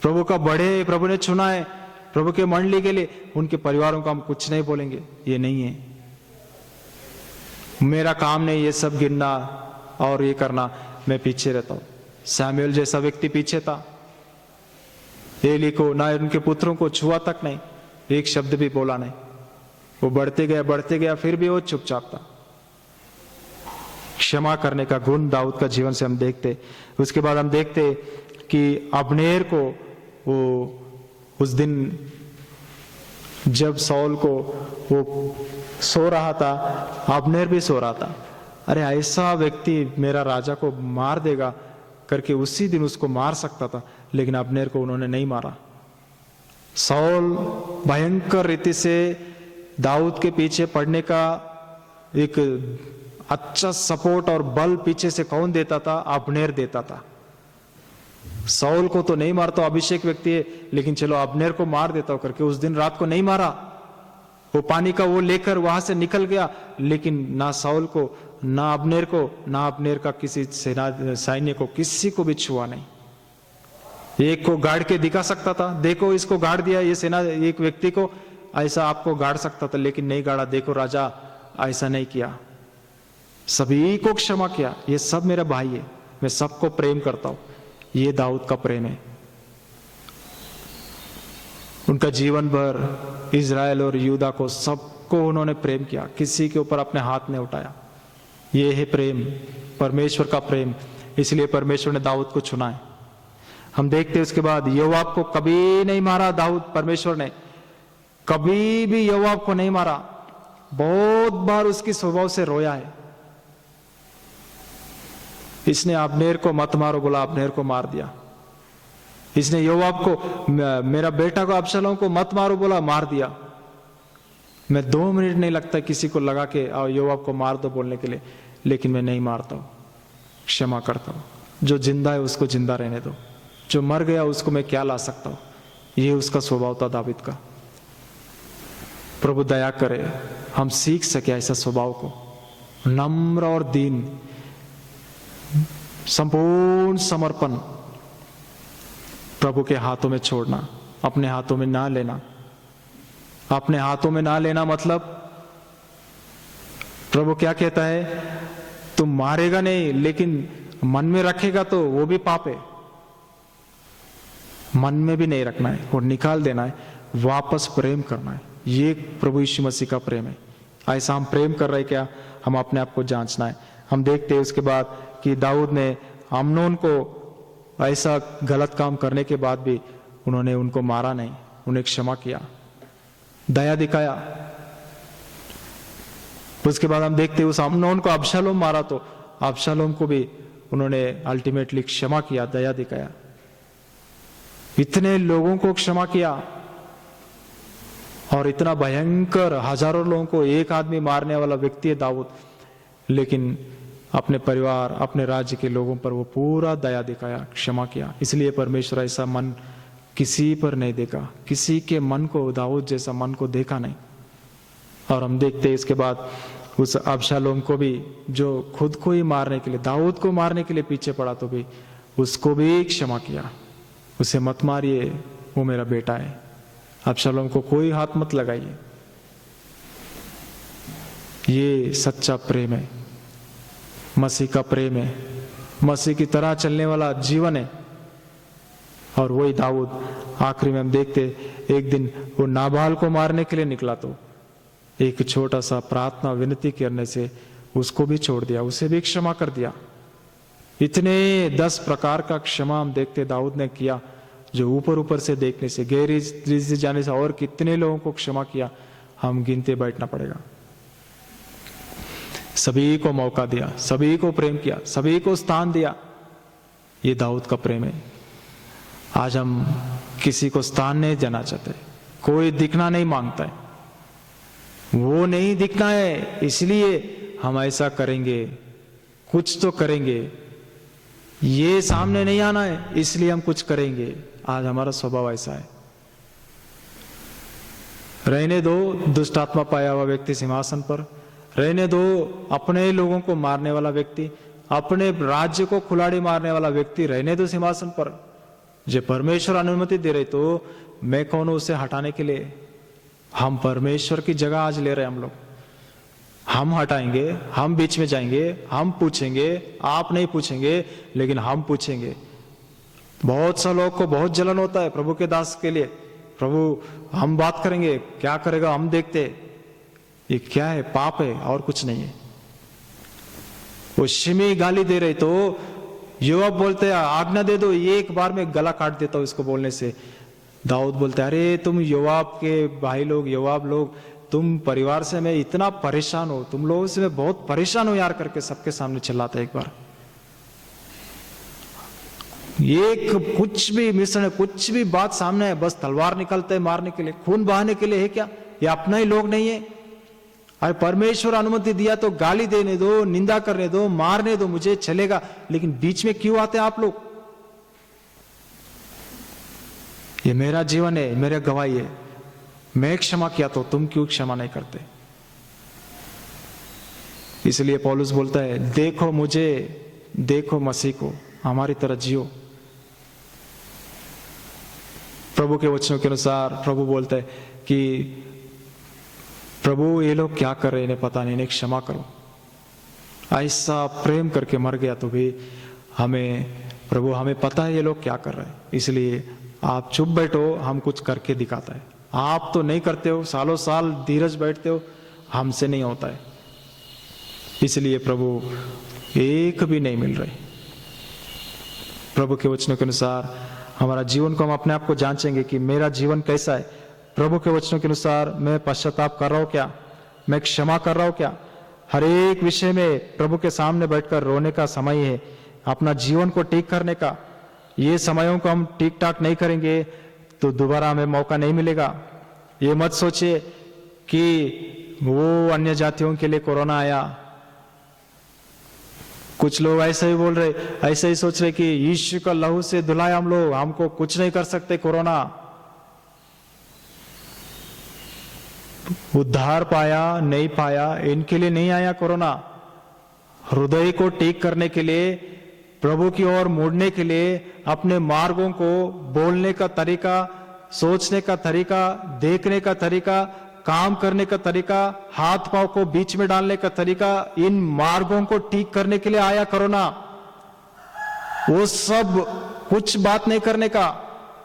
प्रभु का बड़े, प्रभु ने चुना है प्रभु के मंडली के लिए, उनके परिवारों का हम कुछ नहीं बोलेंगे, ये नहीं है। मेरा काम नहीं ये सब गिनना और ये करना, मैं पीछे रहता हूं। सैमुएल जैसा व्यक्ति पीछे था, एली को ना उनके पुत्रों को छुआ तक नहीं, एक शब्द भी बोला नहीं। वो बढ़ते गया, फिर भी वो चुपचाप था। क्षमा करने का गुण दाऊद का जीवन से हम देखते। उसके बाद हम देखते कि अब्नेर को, वो उस दिन जब सौल को वो सो रहा था, अब्नेर भी सो रहा था। अरे ऐसा व्यक्ति मेरा राजा को मार देगा करके उसी दिन उसको मार सकता था, लेकिन अब्नेर को उन्होंने नहीं मारा। सौल भयंकर रीति से दाऊद के पीछे पड़ने का एक अच्छा सपोर्ट और बल पीछे से कौन देता था? अब्नेर देता था। सौल को तो नहीं मारता, अभिषेक व्यक्ति है, लेकिन चलो अब्नेर को मार देता हूं करके उस दिन रात को नहीं मारा। वो पानी का वो लेकर वहां से निकल गया, लेकिन ना सौल को, ना अब्नेर को, ना अब्नेर का किसी सेना सैन्य को, किसी को भी छुआ नहीं। एक को गाड़ के दिखा सकता था, देखो इसको गाड़ दिया, ये सेना एक व्यक्ति को ऐसा आपको गाड़ सकता था, लेकिन नहीं गाड़ा। देखो राजा ऐसा नहीं किया, सभी को क्षमा किया। ये सब मेरा भाई है, मैं सबको प्रेम करता हूं। ये दाऊद का प्रेम है। उनका जीवन भर इजराइल और यूदा को, सबको उन्होंने प्रेम किया, किसी के ऊपर अपने हाथ नहीं उठाया। ये है प्रेम, परमेश्वर का प्रेम। इसलिए परमेश्वर ने दाऊद को चुना है। हम देखते हैं उसके बाद योआब को कभी नहीं मारा दाऊद, परमेश्वर ने कभी भी योआब को नहीं मारा। बहुत बार उसकी स्वभाव से रोया है। इसने अब्नेर को मत मारो बोला, अब्नेर को मार दिया। इसने योआब को, मेरा बेटा को अबशालोम को मत मारो बोला, मार दिया। मैं 2 मिनट नहीं लगता किसी को लगा के और योआब को मार दो बोलने के लिए, लेकिन मैं नहीं मारता हूं, क्षमा करता हूं। जो जिंदा है उसको जिंदा रहने दो, जो मर गया उसको मैं क्या ला सकता हूं। ये उसका स्वभाव था दाऊद का। प्रभु दया करे हम सीख सके ऐसा स्वभाव को, नम्र और दीन, संपूर्ण समर्पण, प्रभु के हाथों में छोड़ना, अपने हाथों में ना लेना। अपने हाथों में ना लेना मतलब प्रभु क्या कहता है? तुम मारेगा नहीं, लेकिन मन में रखेगा तो वो भी पाप है। मन में भी नहीं रखना है और निकाल देना है, वापस प्रेम करना है। ये प्रभु यीशु मसीह का प्रेम है। ऐसा हम प्रेम कर रहे क्या? हम अपने आप को जांचना है। हम देखते हैं उसके बाद कि दाऊद ने अम्नोन को ऐसा गलत काम करने के बाद भी उन्होंने उनको मारा नहीं, उन्हें क्षमा किया, दया दिखाया। उसके बाद हम देखते हैं उस अम्नोन को अबशालोम मारा, तो अबशालोम को भी उन्होंने अल्टीमेटली क्षमा किया, दया दिखाया। इतने लोगों को क्षमा किया और इतना भयंकर हजारों लोगों को एक आदमी मारने वाला व्यक्ति है दाऊद, लेकिन अपने परिवार, अपने राज्य के लोगों पर वो पूरा दया दिखाया, क्षमा किया। इसलिए परमेश्वर ऐसा मन किसी पर नहीं देखा, किसी के मन को, दाऊद जैसा मन को देखा नहीं। और हम देखते हैं इसके बाद उस अबशालोम को भी, जो खुद को ही मारने के लिए, दाऊद को मारने के लिए पीछे पड़ा, तो भी उसको भी क्षमा किया। उसे मत मारिए, वो मेरा बेटा है। अबशालोम को कोई हाथ मत लगाइए। ये सच्चा प्रेम है, मसीह का प्रेम है, मसीह की तरह चलने वाला जीवन है। और वही दाऊद आखिरी में हम देखते, एक दिन वो नाबाल को मारने के लिए निकला, तो एक छोटा सा प्रार्थना विनती करने से उसको भी छोड़ दिया, उसे भी क्षमा कर दिया। इतने 10 प्रकार का क्षमा हम देखते दाऊद ने किया, जो ऊपर ऊपर से देखने से, गहरी दृष्टि से जाने से और कितने लोगों को क्षमा किया, हम गिनते बैठना पड़ेगा। सभी को मौका दिया, सभी को प्रेम किया, सभी को स्थान दिया। ये दाऊद का प्रेम है। आज हम किसी को स्थान नहीं देना चाहते, कोई दिखना नहीं मांगता है, वो नहीं दिखना है इसलिए हम ऐसा करेंगे, कुछ तो करेंगे, ये सामने नहीं आना है इसलिए हम कुछ करेंगे। आज हमारा स्वभाव ऐसा है। रहने दो दुष्ट आत्मा पाया हुआ व्यक्ति सिंहासन पर, रहने दो अपने लोगों को मारने वाला व्यक्ति, अपने राज्य को खुलाड़ी मारने वाला व्यक्ति रहने दो सिंहासन पर। जो परमेश्वर अनुमति दे रहे तो मैं कौन हूं उसे हटाने के लिए? हम परमेश्वर की जगह आज ले रहे हैं हम लोग। हम हटाएंगे, हम बीच में जाएंगे, हम पूछेंगे, आप नहीं पूछेंगे लेकिन हम पूछेंगे। बहुत सा लोग को बहुत जलन होता है प्रभु के दास के लिए, प्रभु हम बात करेंगे, क्या करेगा हम देखते। ये क्या है? पाप है और कुछ नहीं है। वो शिमी गाली दे रहे तो योआब बोलते आज्ञा दे दो, ये एक बार में गला काट देता हूं इसको बोलने से। दाऊद बोलते अरे तुम योआब के भाई लोग, योआब लोग, तुम परिवार से मैं इतना परेशान हूं, तुम लोगों से मैं बहुत परेशान हूं यार करके सबके सामने चिल्लाता एक बार। एक कुछ भी मिश्रण, कुछ भी बात सामने है बस तलवार निकलते है मारने के लिए, खून बहाने के लिए है क्या? ये अपना ही लोग नहीं है। अरे परमेश्वर अनुमति दिया तो गाली देने दो, निंदा करने दो, मारने दो, मुझे चलेगा, लेकिन बीच में क्यों आते हैं आप लोग? ये मेरा जीवन है, मेरे गवाही है, मैं क्षमा किया तो तुम क्यों क्षमा नहीं करते? इसलिए पौलुस बोलता है देखो मुझे, देखो मसीह को, हमारी तरह जियो। प्रभु के वचनों के अनुसार प्रभु बोलता है कि प्रभु ये लोग क्या कर रहे हैं, इन्हें पता नहीं, इन्हें क्षमा करो। ऐसा प्रेम करके मर गया तो भी हमें, प्रभु हमें पता है ये लोग क्या कर रहे हैं, इसलिए आप चुप बैठो, हम कुछ करके दिखाता है। आप तो नहीं करते हो, सालों साल धीरज बैठते हो, हमसे नहीं होता है। इसलिए प्रभु एक भी नहीं मिल रहे। प्रभु के वचनों के अनुसार हमारा जीवन को हम अपने आप को जांचेंगे कि मेरा जीवन कैसा है। प्रभु के वचनों के अनुसार मैं पश्चाताप कर रहा हूं क्या? मैं क्षमा कर रहा हूं क्या? हर एक विषय में प्रभु के सामने बैठकर रोने का समय है, अपना जीवन को ठीक करने का। ये समयों को हम ठीक ठाक नहीं करेंगे तो दोबारा हमें मौका नहीं मिलेगा। ये मत सोचिए कि वो अन्य जातियों के लिए कोरोना आया। कुछ लोग ऐसे ही बोल रहे, ऐसे ही सोच रहे कि यीशु का लहू से धुलाए हम लोग, हमको कुछ नहीं कर सकते कोरोना। उद्धार पाया नहीं पाया इनके लिए नहीं आया कोरोना। हृदय को ठीक करने के लिए, प्रभु की ओर मुड़ने के लिए, अपने मार्गों को, बोलने का तरीका, सोचने का तरीका, देखने का तरीका, काम करने का तरीका, हाथ पांव को बीच में डालने का तरीका, इन मार्गों को ठीक करने के लिए आया कोरोना। वो सब कुछ बात नहीं करने का।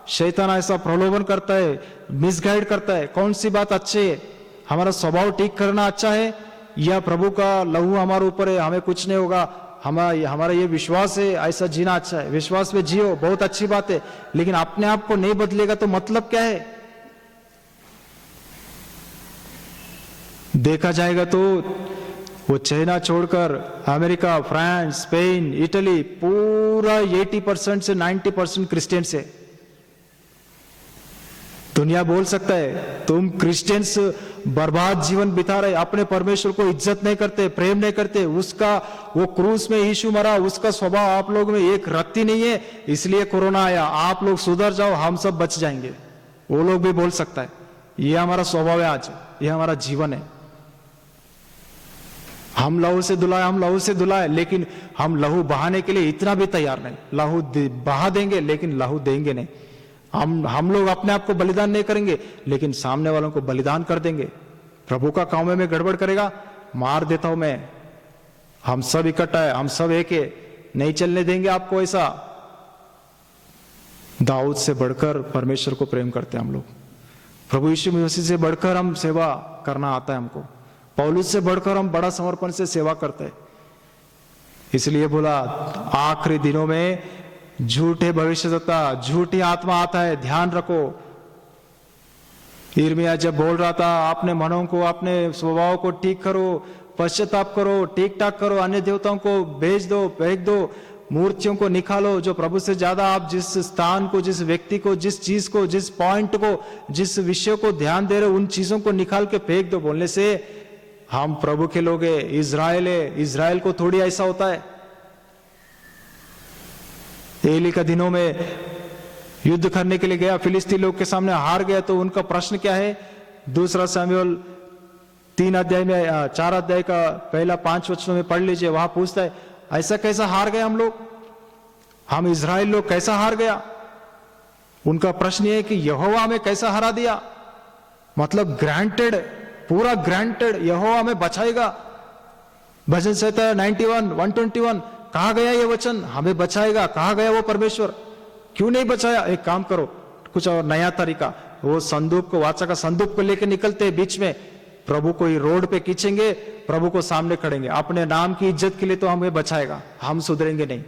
शैतान ऐसा प्रलोभन करता है, मिसगाइड करता है। कौन सी बात अच्छी है? हमारा स्वभाव ठीक करना अच्छा है या प्रभु का लहू हमारे ऊपर है, हमें कुछ नहीं होगा, हमारा ये विश्वास है, ऐसा जीना अच्छा है, विश्वास में जियो, बहुत अच्छी बात है, लेकिन अपने आप को नहीं बदलेगा तो मतलब क्या है? देखा जाएगा तो वो चाइना छोड़कर अमेरिका, फ्रांस, स्पेन, इटली, पूरा 80% से 90% क्रिश्चियंस है। दुनिया बोल सकता है तुम क्रिश्चियंस बर्बाद जीवन बिता रहे, अपने परमेश्वर को इज्जत नहीं करते, प्रेम नहीं करते, उसका वो क्रूस में यीशु मरा, उसका स्वभाव आप लोग में एक रत्ती नहीं है, इसलिए कोरोना आया, आप लोग सुधर जाओ, हम सब बच जाएंगे। वो लोग भी बोल सकता है। ये हमारा स्वभाव है आज, ये हमारा जीवन है। हम लहू से धुलाए, हम लहू से धुलाए, लेकिन हम लहू बहाने के लिए इतना भी तैयार नहीं। लहू बहा देंगे लेकिन लहू देंगे नहीं। हम लोग अपने आप को बलिदान नहीं करेंगे लेकिन सामने वालों को बलिदान कर देंगे। प्रभु का काम में गड़बड़ करेगा, मार देता हूं मैं। हम सब इकट्ठा है, हम सब एक है, नहीं चलने देंगे आपको ऐसा। दाऊद से बढ़कर परमेश्वर को प्रेम करते हैं हम लोग। प्रभु यीशु मसीह से बढ़कर हम सेवा करना आता है हमको। पौलुस से बढ़कर हम बड़ा समर्पण से सेवा करते हैं। इसलिए बोला आखिरी दिनों में झूठे भविष्यद्वक्ता, झूठी आत्मा आता है, ध्यान रखो। यिर्मयाह जब बोल रहा था अपने मनों को, अपने स्वभाव को ठीक करो, पश्चाताप करो, ठीक ठाक करो, अन्य देवताओं को भेज दो, फेंक दो, मूर्तियों को निकालो, जो प्रभु से ज्यादा आप जिस स्थान को, जिस व्यक्ति को, जिस चीज को, जिस पॉइंट को, जिस विषय को ध्यान दे रहे हो, उन चीजों को निकाल के फेंक दो। बोलने से हम प्रभु के लोग हैं, इज़राइल है, इज़राइल को थोड़ी ऐसा होता है। एली का दिनों में युद्ध करने के लिए गया, फिलिस्ती लोग के सामने हार गया, तो उनका प्रश्न क्या है? दूसरा शमूएल 3 अध्याय में 4 अध्याय का पहला 5 वचनों में पढ़ लीजिए। वहां पूछता है ऐसा कैसा हार गए हम लोग, हम इज़राइल लोग कैसा हार गया? उनका प्रश्न ये है कि यहोवा हमें कैसा हरा दिया। मतलब ग्रांटेड, पूरा ग्रांटेड, यहोवा हमें बचाएगा। भजन संहिता 91 121 कहा गया ये वचन, हमें बचाएगा। कहा गया वो परमेश्वर, क्यों नहीं बचाया? एक काम करो, कुछ और नया तरीका, वो संदूक को, वाचा का संदूक को लेकर निकलते बीच में, प्रभु को रोड पे खींचेंगे, प्रभु को सामने खड़ेंगे। अपने नाम की इज्जत के लिए तो हमें बचाएगा, हम सुधरेंगे नहीं,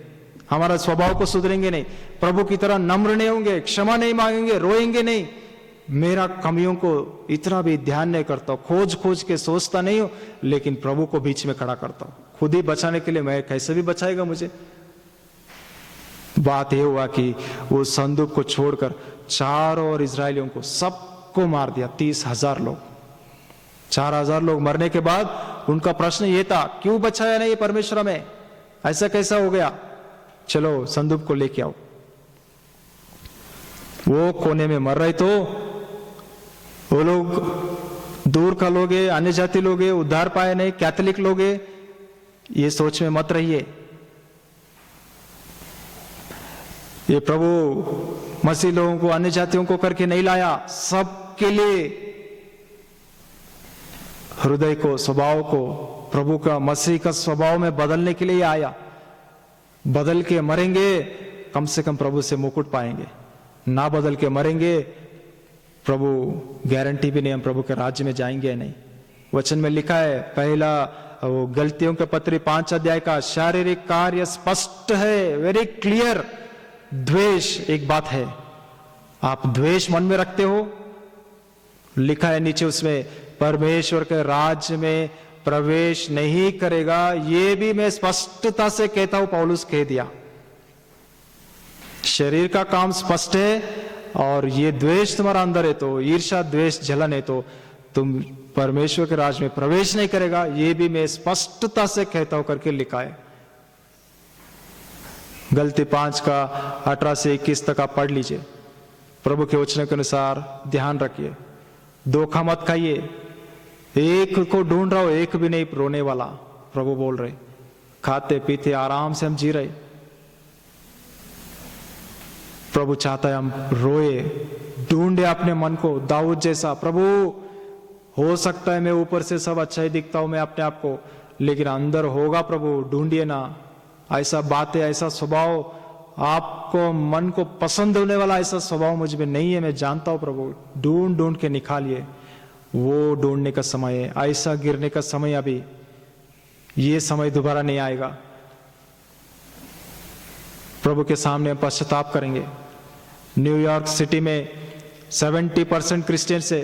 हमारा स्वभाव को सुधरेंगे नहीं, प्रभु की तरह नम्र नहीं होंगे, क्षमा नहीं मांगेंगे, रोएंगे नहीं। मेरा कमियों को इतना भी ध्यान नहीं करता हूं, खोज खोज के सोचता नहीं हूं, लेकिन प्रभु को बीच में खड़ा करता हूं। खुद ही बचाने के लिए मैं कैसे भी बचाएगा मुझे? बात यह हुआ कि वो संदूक को छोड़कर चारों ओर इजरायलियों को सबको मार दिया, 30,000 लोग। 4,000 लोग मरने के बाद उनका प्रश्न ये था, क्यों बचाया नहीं परमेश्वर में, ऐसा कैसा हो गया? चलो संदूक को लेके आओ। वो कोने में मर रहे, तो वो लोग दूर का लोग है, अन्य जाति लोग है, उद्धार पाए नहीं, कैथोलिक लोग है, ये सोच में मत रहिए। ये प्रभु मसीह लोगों को, अन्य जातियों को करके नहीं लाया, सबके लिए हृदय को, स्वभाव को प्रभु का, मसीह का स्वभाव में बदलने के लिए आया। बदल के मरेंगे, कम से कम प्रभु से मुकुट पाएंगे। ना बदल के मरेंगे, प्रभु गारंटी भी नहीं हम प्रभु के राज्य में जाएंगे नहीं। वचन में लिखा है, पहला वो गलतियों के पत्री 5 अध्याय का शारीरिक कार्य स्पष्ट है, वेरी क्लियर। द्वेष एक बात है, आप द्वेष मन में रखते हो, लिखा है नीचे उसमें, परमेश्वर के राज्य में प्रवेश नहीं करेगा। ये भी मैं स्पष्टता से कहता हूं, पौलुस कह दिया। शरीर का काम स्पष्ट है, और ये द्वेष तुम्हारा अंदर है, तो ईर्ष्या, द्वेष, जलन है, तो तुम परमेश्वर के राज्य में प्रवेश नहीं करेगा। ये भी मैं स्पष्टता से कहता हूं करके लिखा है। गलती 5 का 18 से 21 तक आप पढ़ लीजिए। प्रभु के वचन के अनुसार ध्यान रखिए, धोखा मत खाइए। एक को ढूंढ रहा हो, एक भी नहीं रोने वाला, प्रभु बोल रहे। खाते पीते आराम से हम जी रहे, प्रभु चाहता है हम रोए, ढूंढे अपने मन को, दाऊद जैसा। प्रभु हो सकता है मैं ऊपर से सब अच्छा ही दिखता हूं मैं अपने आप को, लेकिन अंदर होगा प्रभु, ढूंढिए ना। ऐसा बातें, ऐसा स्वभाव, आपको मन को पसंद होने वाला ऐसा स्वभाव मुझ में नहीं है, मैं जानता हूं प्रभु। ढूंढ ढूंढ के निकालिए। वो ढूंढने का समय है, ऐसा गिरने का समय अभी, ये समय दोबारा नहीं आएगा। प्रभु के सामने हम पश्चाताप करेंगे। न्यूयॉर्क सिटी में 70% क्रिश्चियन से,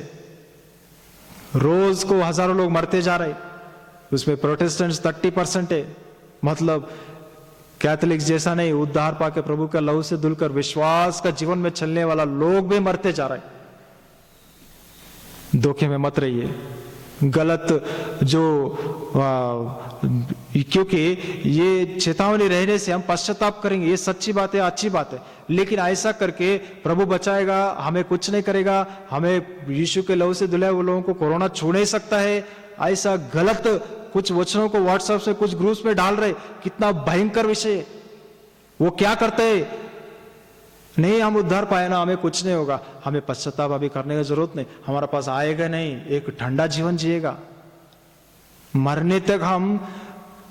रोज को हजारों लोग मरते जा रहे, उसमें प्रोटेस्टेंट्स 30% है। मतलब कैथोलिक्स जैसा नहीं, उद्धार पाके प्रभु का लहू से धुलकर विश्वास का जीवन में चलने वाला लोग भी मरते जा रहे। धोखे में मत रहिए। गलत जो क्योंकि ये चेतावनी रहने से हम पश्चाताप करेंगे, ये सच्ची बात है, अच्छी बात है, लेकिन ऐसा करके प्रभु बचाएगा, हमें कुछ नहीं करेगा, हमें यीशु के लहू से धुले हुए लोगों को कोरोना छू नहीं सकता है, ऐसा गलत कुछ वचनों को व्हाट्सएप से कुछ ग्रुप्स में डाल रहे। कितना भयंकर विषय है। वो क्या करते हैं? नहीं हम उद्धार पाए ना, हमें कुछ नहीं होगा, हमें पश्चाताप अभी करने की जरूरत नहीं, हमारा पास आएगा नहीं, एक ठंडा जीवन जिएगा। मरने तक हम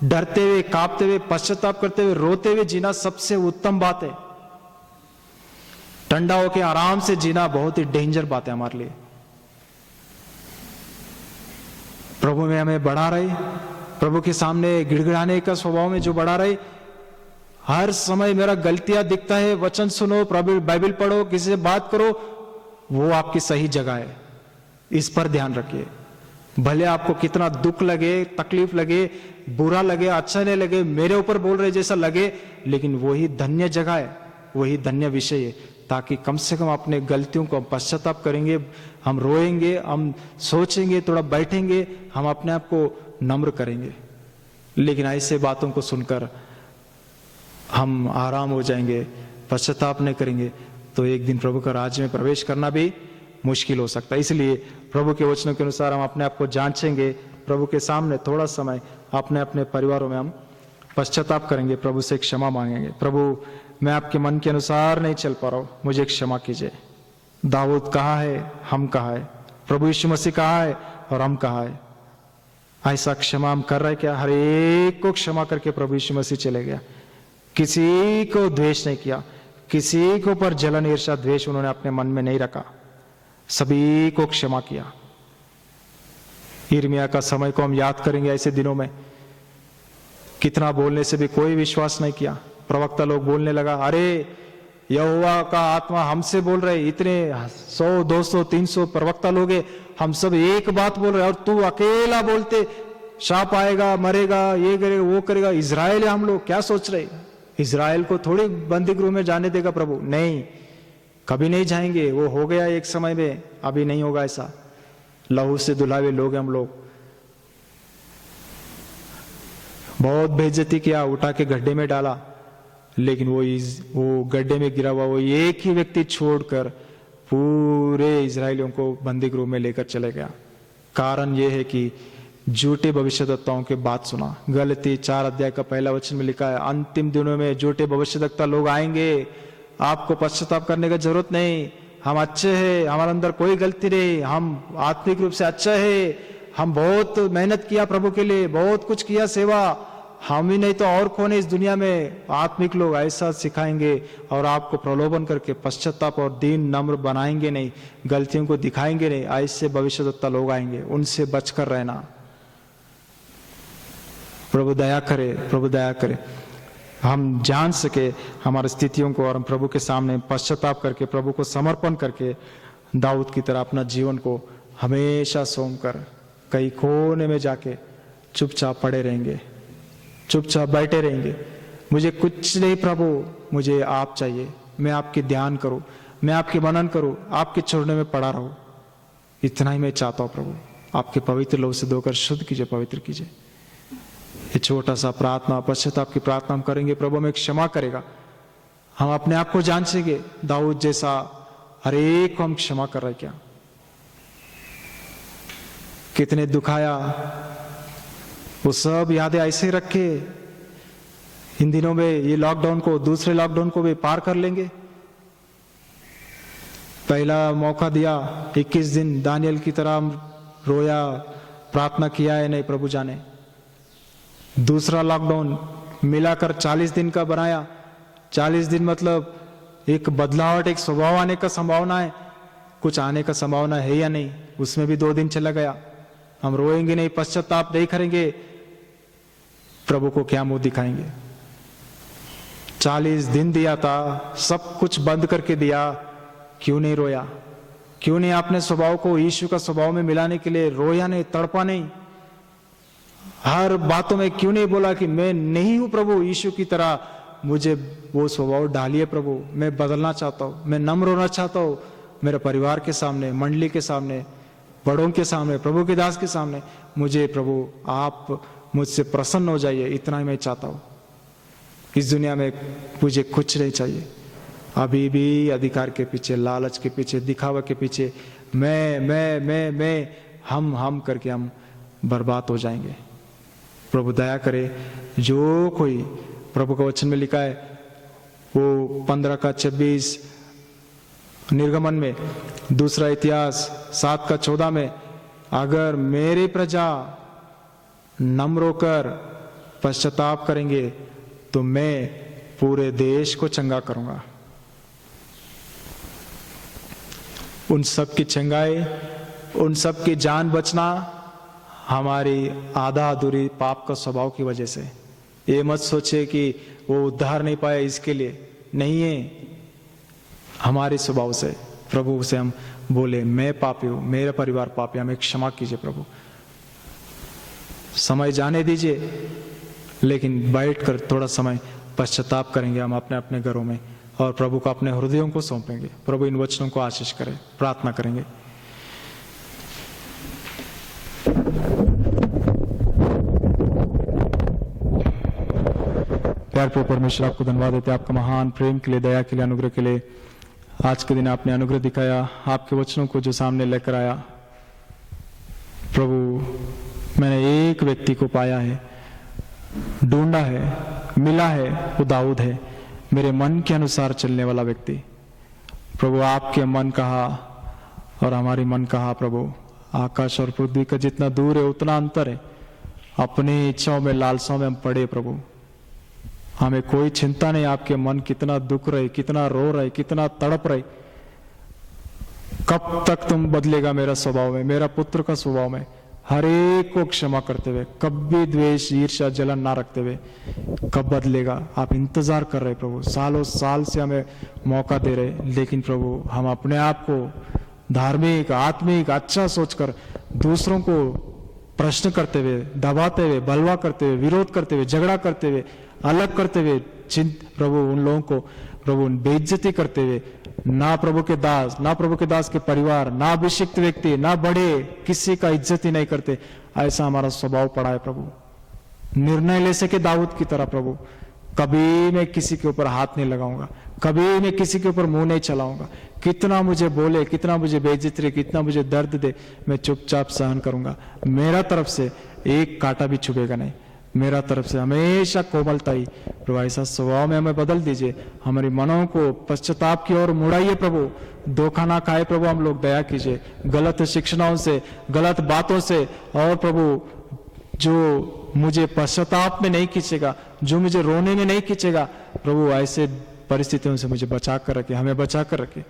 डरते हुए, कांपते हुए, पश्चाताप करते हुए, रोते हुए जीना सबसे उत्तम बात है। ठंडा होकर आराम से जीना बहुत ही डेंजर बात है हमारे लिए। प्रभु में हमें बढ़ा रहे, प्रभु के सामने गिड़गिड़ाने का स्वभाव में जो बढ़ा रहे, हर समय मेरा गलतियां दिखता है, वचन सुनो, बाइबल पढ़ो, किसी से बात करो, वो आपकी सही जगह है। इस पर ध्यान रखिए। भले आपको कितना दुख लगे, तकलीफ लगे, बुरा लगे, अच्छा नहीं लगे, मेरे ऊपर बोल रहे जैसा लगे, लेकिन वही धन्य जगह है, वही धन्य विषय है, ताकि कम से कम अपने गलतियों को पश्चाताप करेंगे, हम रोएंगे, हम सोचेंगे, थोड़ा बैठेंगे, हम अपने आप को नम्र करेंगे। लेकिन ऐसे बातों को सुनकर हम आराम हो जाएंगे, पश्चाताप नहीं करेंगे, तो एक दिन प्रभु का राज्य में प्रवेश करना भी मुश्किल हो सकता है। इसलिए प्रभु के वचनों के अनुसार हम अपने आप को जांचेंगे, प्रभु के सामने थोड़ा समय अपने अपने परिवारों में हम पश्चाताप करेंगे, प्रभु से क्षमा मांगेंगे। प्रभु, मैं आपके मन के अनुसार नहीं चल पा रहा हूं, मुझे क्षमा कीजिए। दाऊद कहाँ है, हम कहाँ है, प्रभु यीशु मसीह कहाँ है और हम कहाँ है। ऐसा क्षमा हम कर रहे क्या? हर एक को क्षमा करके प्रभु यीशु मसीह चले गया, किसी को द्वेष नहीं किया, किसी के ऊपर जलन, ईर्ष्या, द्वेष उन्होंने अपने मन में नहीं रखा, सभी को क्षमा किया। यिर्मयाह का समय को हम याद करेंगे ऐसे दिनों में, कितना बोलने से भी कोई विश्वास नहीं किया। प्रवक्ता लोग बोलने लगा, अरे यहोवा का आत्मा हमसे बोल रहे, इतने 100, 200, 300 प्रवक्ता लोग हैं, हम सब एक बात बोल रहे और तू अकेला बोलते, शाप आएगा, मरेगा, ये करेगा, वो करेगा। इजराइल है हम लोग, क्या सोच रहे? इजराइल को थोड़ी बंदी गृह में जाने देगा प्रभु? नहीं, कभी नहीं जाएंगे। वो हो गया एक समय में, अभी नहीं होगा ऐसा। लहू से धुलावे लोग हम लोग। बहुत बेइज्जती किया, उठा के गड्ढे में डाला, लेकिन वो गड्ढे में गिरा हुआ वो एक ही व्यक्ति छोड़कर पूरे इजरायलियों को बंदी गृह में लेकर चले गया। कारण यह है कि झूठे भविष्यद्वक्ताओं के बात सुना। गलती 4 अध्याय का पहला वचन में लिखा है, अंतिम दिनों में झूठे भविष्यद्वक्ता लोग आएंगे, आपको पश्चाताप करने की जरूरत नहीं, हम अच्छे हैं, हमारे अंदर कोई गलती नहीं, हम आत्मिक रूप से अच्छा है, हम बहुत मेहनत किया प्रभु के लिए, बहुत कुछ किया सेवा, हम ही नहीं तो और कौन है इस दुनिया में। आत्मिक लोग ऐसा सिखाएंगे और आपको प्रलोभन करके पश्चाताप और दीन नम्र बनाएंगे नहीं, गलतियों को दिखाएंगे नहीं। ऐसे भविष्यद्वक्ता लोग आएंगे, उनसे बचकर रहना। प्रभु दया करे, प्रभु दया करे, हम जान सके हमारी स्थितियों को और हम प्रभु के सामने पश्चाताप करके, प्रभु को समर्पण करके, दाऊद की तरह अपना जीवन को हमेशा सौंप कर कहीं कोने में जाके चुपचाप पड़े रहेंगे, चुपचाप बैठे रहेंगे। मुझे कुछ नहीं प्रभु, मुझे आप चाहिए, मैं आपकी ध्यान करूं, मैं आपकी मनन करूं, आपके छोड़ने में पड़ा रहूं, इतना ही मैं चाहता हूं प्रभु। आपके पवित्र लहू से धोकर शुद्ध कीजिए, पवित्र कीजिए। ये छोटा सा प्रार्थना, पश्चाताप की प्रार्थना हम करेंगे, प्रभु हमें क्षमा करेगा। हम अपने आप को जांचेंगे, दाऊद जैसा हर एक को हम क्षमा कर रहे क्या? कितने दुखाया, वो सब यादें ऐसे रखे। इन दिनों में ये लॉकडाउन को, दूसरे लॉकडाउन को भी पार कर लेंगे। पहला मौका दिया 21 दिन, दानियल की तरह हम रोया, प्रार्थना किया है नहीं प्रभु जाने। दूसरा लॉकडाउन मिलाकर 40 दिन का बनाया। 40 दिन मतलब एक बदलावट, एक स्वभाव आने का संभावना है, कुछ आने का संभावना है या नहीं, उसमें भी 2 दिन चला गया। हम रोएंगे नहीं, पश्चाताप नहीं करेंगे, प्रभु को क्या मुंह दिखाएंगे? 40 दिन दिया था, सब कुछ बंद करके दिया, क्यों नहीं रोया? क्यों नहीं अपने स्वभाव को यीशु का स्वभाव में मिलाने के लिए रोया नहीं, तड़पा नहीं? हर बातों में क्यों नहीं बोला कि मैं नहीं हूं प्रभु यीशु की तरह, मुझे वो स्वभाव डालिए प्रभु, मैं बदलना चाहता हूं, मैं नम्र होना चाहता हूं, मेरे परिवार के सामने, मंडली के सामने, बड़ों के सामने, प्रभु के दास के सामने, मुझे प्रभु आप मुझसे प्रसन्न हो जाइए, इतना ही मैं चाहता हूं। इस दुनिया में मुझे कुछ नहीं चाहिए। अभी भी अधिकार के पीछे, लालच के पीछे, दिखावा के पीछे मैं हम करके हम बर्बाद हो जाएंगे। प्रभु दया करे, जो कोई प्रभु का वचन में लिखा है वो 15 का 26 निर्गमन में, दूसरा इतिहास 7 का 14 में, अगर मेरी प्रजा नम्र होकर पश्चाताप करेंगे तो मैं पूरे देश को चंगा करूंगा। उन सब की चंगाई, उन सब की जान बचना हमारी आधा अधूरी पाप का स्वभाव की वजह से। ये मत सोचे कि वो उद्धार नहीं पाया इसके लिए, नहीं है। हमारे स्वभाव से प्रभु से हम बोले मैं पापी हूं, मेरा परिवार पापी, हमें क्षमा कीजिए प्रभु। समय जाने दीजिए, लेकिन बैठकर थोड़ा समय पश्चाताप करेंगे हम अपने अपने घरों में और प्रभु को अपने हृदयों को सौंपेंगे। प्रभु इन वचनों को आशीष करे, प्रार्थना करेंगे। प्यार पे परमेश्वर, आपको धन्यवाद देते हैं आपका महान प्रेम के लिए, दया के लिए, अनुग्रह के लिए। आज के दिन आपने अनुग्रह दिखाया, आपके वचनों को जो सामने लेकर आया। प्रभु मैंने एक व्यक्ति को पाया है, ढूंढा है, मिला है, वो दाऊद है, मेरे मन के अनुसार चलने वाला व्यक्ति। प्रभु आपके मन कहा और हमारी मन कहा प्रभु, आकाश और पृथ्वी का जितना दूर है उतना अंतर है। अपनी इच्छाओं में, लालसाओं में हम पड़े प्रभु, हमें कोई चिंता नहीं आपके मन कितना दुख रहे, कितना रो रहे, कितना तड़प रहे। कब तक तुम बदलेगा मेरा स्वभाव में, मेरा पुत्र का स्वभाव में, हर एक को क्षमा करते हुए, कभी द्वेष, ईर्ष्या, जलन ना रखते हुए, कब बदलेगा आप इंतजार कर रहे प्रभु। सालों साल से हमें मौका दे रहे, लेकिन प्रभु हम अपने आप को धार्मिक, आत्मिक, अच्छा सोचकर दूसरों को प्रश्न करते हुए, दबाते हुए, बलवा करते हुए, विरोध करते हुए, झगड़ा करते हुए, अलग करते हुए, प्रभु उन लोगों को प्रभु बेइज्जती करते हुए, ना प्रभु के दास, ना प्रभु के दास के परिवार, ना अभिषिक्त व्यक्ति, ना बड़े, किसी का इज्जत ही नहीं करते, ऐसा हमारा स्वभाव पड़ा है प्रभु। निर्णय ले सके दाऊद की तरह प्रभु, कभी मैं किसी के ऊपर हाथ नहीं लगाऊंगा, कभी मैं किसी के ऊपर मुंह नहीं चलाऊंगा। कितना मुझे बोले, कितना मुझे बेइज्जती रहे, कितना मुझे दर्द दे, मैं चुपचाप सहन करूंगा। मेरा तरफ से एक कांटा भी छुपेगा नहीं, मेरा तरफ से हमेशा कोमलता ही। प्रभु ऐसा स्वभाव में हमें बदल दीजिए, हमारी मनों को पश्चाताप की ओर मुड़ाइए प्रभु। धोखा ना खाए प्रभु हम लोग, दया कीजिए गलत शिक्षाओं से, गलत बातों से, और प्रभु जो मुझे पश्चाताप में नहीं खींचेगा, जो मुझे रोने में नहीं खींचेगा, प्रभु ऐसे परिस्थितियों से मुझे बचा कर रखे, हमें बचा कर रखे।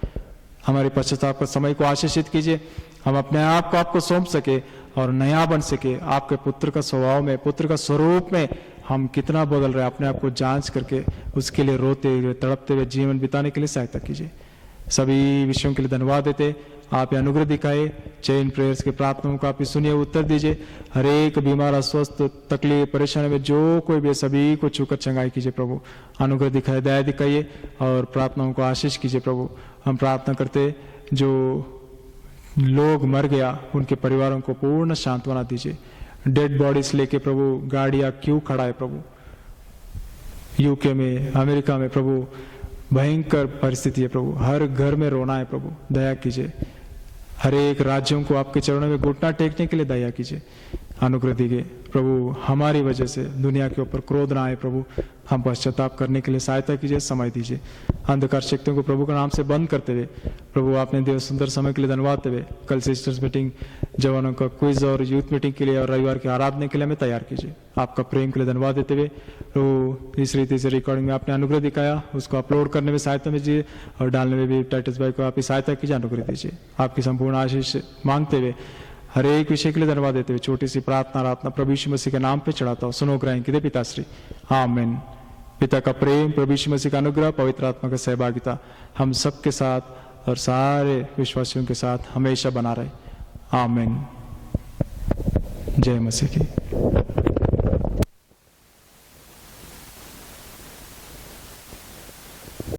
हमारे पश्चाताप का समय को आशीषित कीजिए, हम अपने आप को आपको सौंप सके और नया बन सके। आपके पुत्र का स्वभाव में, पुत्र का स्वरूप में हम कितना बदल रहे, अपने आप को जांच करके उसके लिए रोते हुए, तड़पते हुए जीवन बिताने के लिए सहायता कीजिए। सभी विषयों के लिए धन्यवाद देते, आप ये अनुग्रह दिखाए। चेन प्रेयर्स के प्रार्थनाओं को आप सुनिए, उत्तर दीजिए। हर एक बीमार, अस्वस्थ, तकलीफ, परेशानी में जो कोई भी, सभी को छूकर चंगाई कीजिए प्रभु। अनुग्रह दिखाए, दया दिखाइए और प्रार्थनाओं को आशीष कीजिए प्रभु। हम प्रार्थना करते जो लोग मर गया उनके परिवारों को पूर्ण सांत्वना दीजिए। डेड बॉडीज लेके प्रभु गाड़ियां क्यों खड़ा है प्रभु, यूके में, अमेरिका में प्रभु भयंकर परिस्थिति है प्रभु, हर घर में रोना है प्रभु, दया कीजिए। हर एक राज्यों को आपके चरणों में घुटना टेकने के लिए दया कीजिए, अनुग्रह दीजिए प्रभु। हमारी वजह से दुनिया के ऊपर क्रोध ना आए प्रभु, हम पश्चाताप करने के लिए सहायता कीजिए, समय दीजिए। अंधकार शक्तियों को प्रभु के नाम से बंद करते हुए प्रभु आपने दिए सुंदर समय के लिए धन्यवाद देते हुए, कल सिस्टर्स मीटिंग, जवानों का क्विज और यूथ मीटिंग के लिए और रविवार के आराधना के लिए हमें तैयार कीजिए। आपका प्रेम के लिए धन्यवाद देते हुए प्रभु इस रीति से रिकॉर्डिंग में आपने अनुग्रह दिखाया, उसको अपलोड करने में सहायता दीजिए और डालने में भी टाइटस भाई को आप सहायता कीजिए, अनुग्रह दीजिए। आपकी संपूर्ण आशीष मांगते हुए हर एक विषय के लिए धन्यवाद देते हुए छोटी सी प्रार्थना प्रभु यीशु मसीह के नाम पे चढ़ाता हूँ, सुनो ग्रहण कीजिए पिताश्री, आमीन। पिता का प्रेम, प्रभु यीशु मसीह का अनुग्रह, पवित्र आत्मा का सहभागिता हम सबके साथ और सारे विश्वासियों के साथ हमेशा बना रहे, आमीन। जय मसीह की।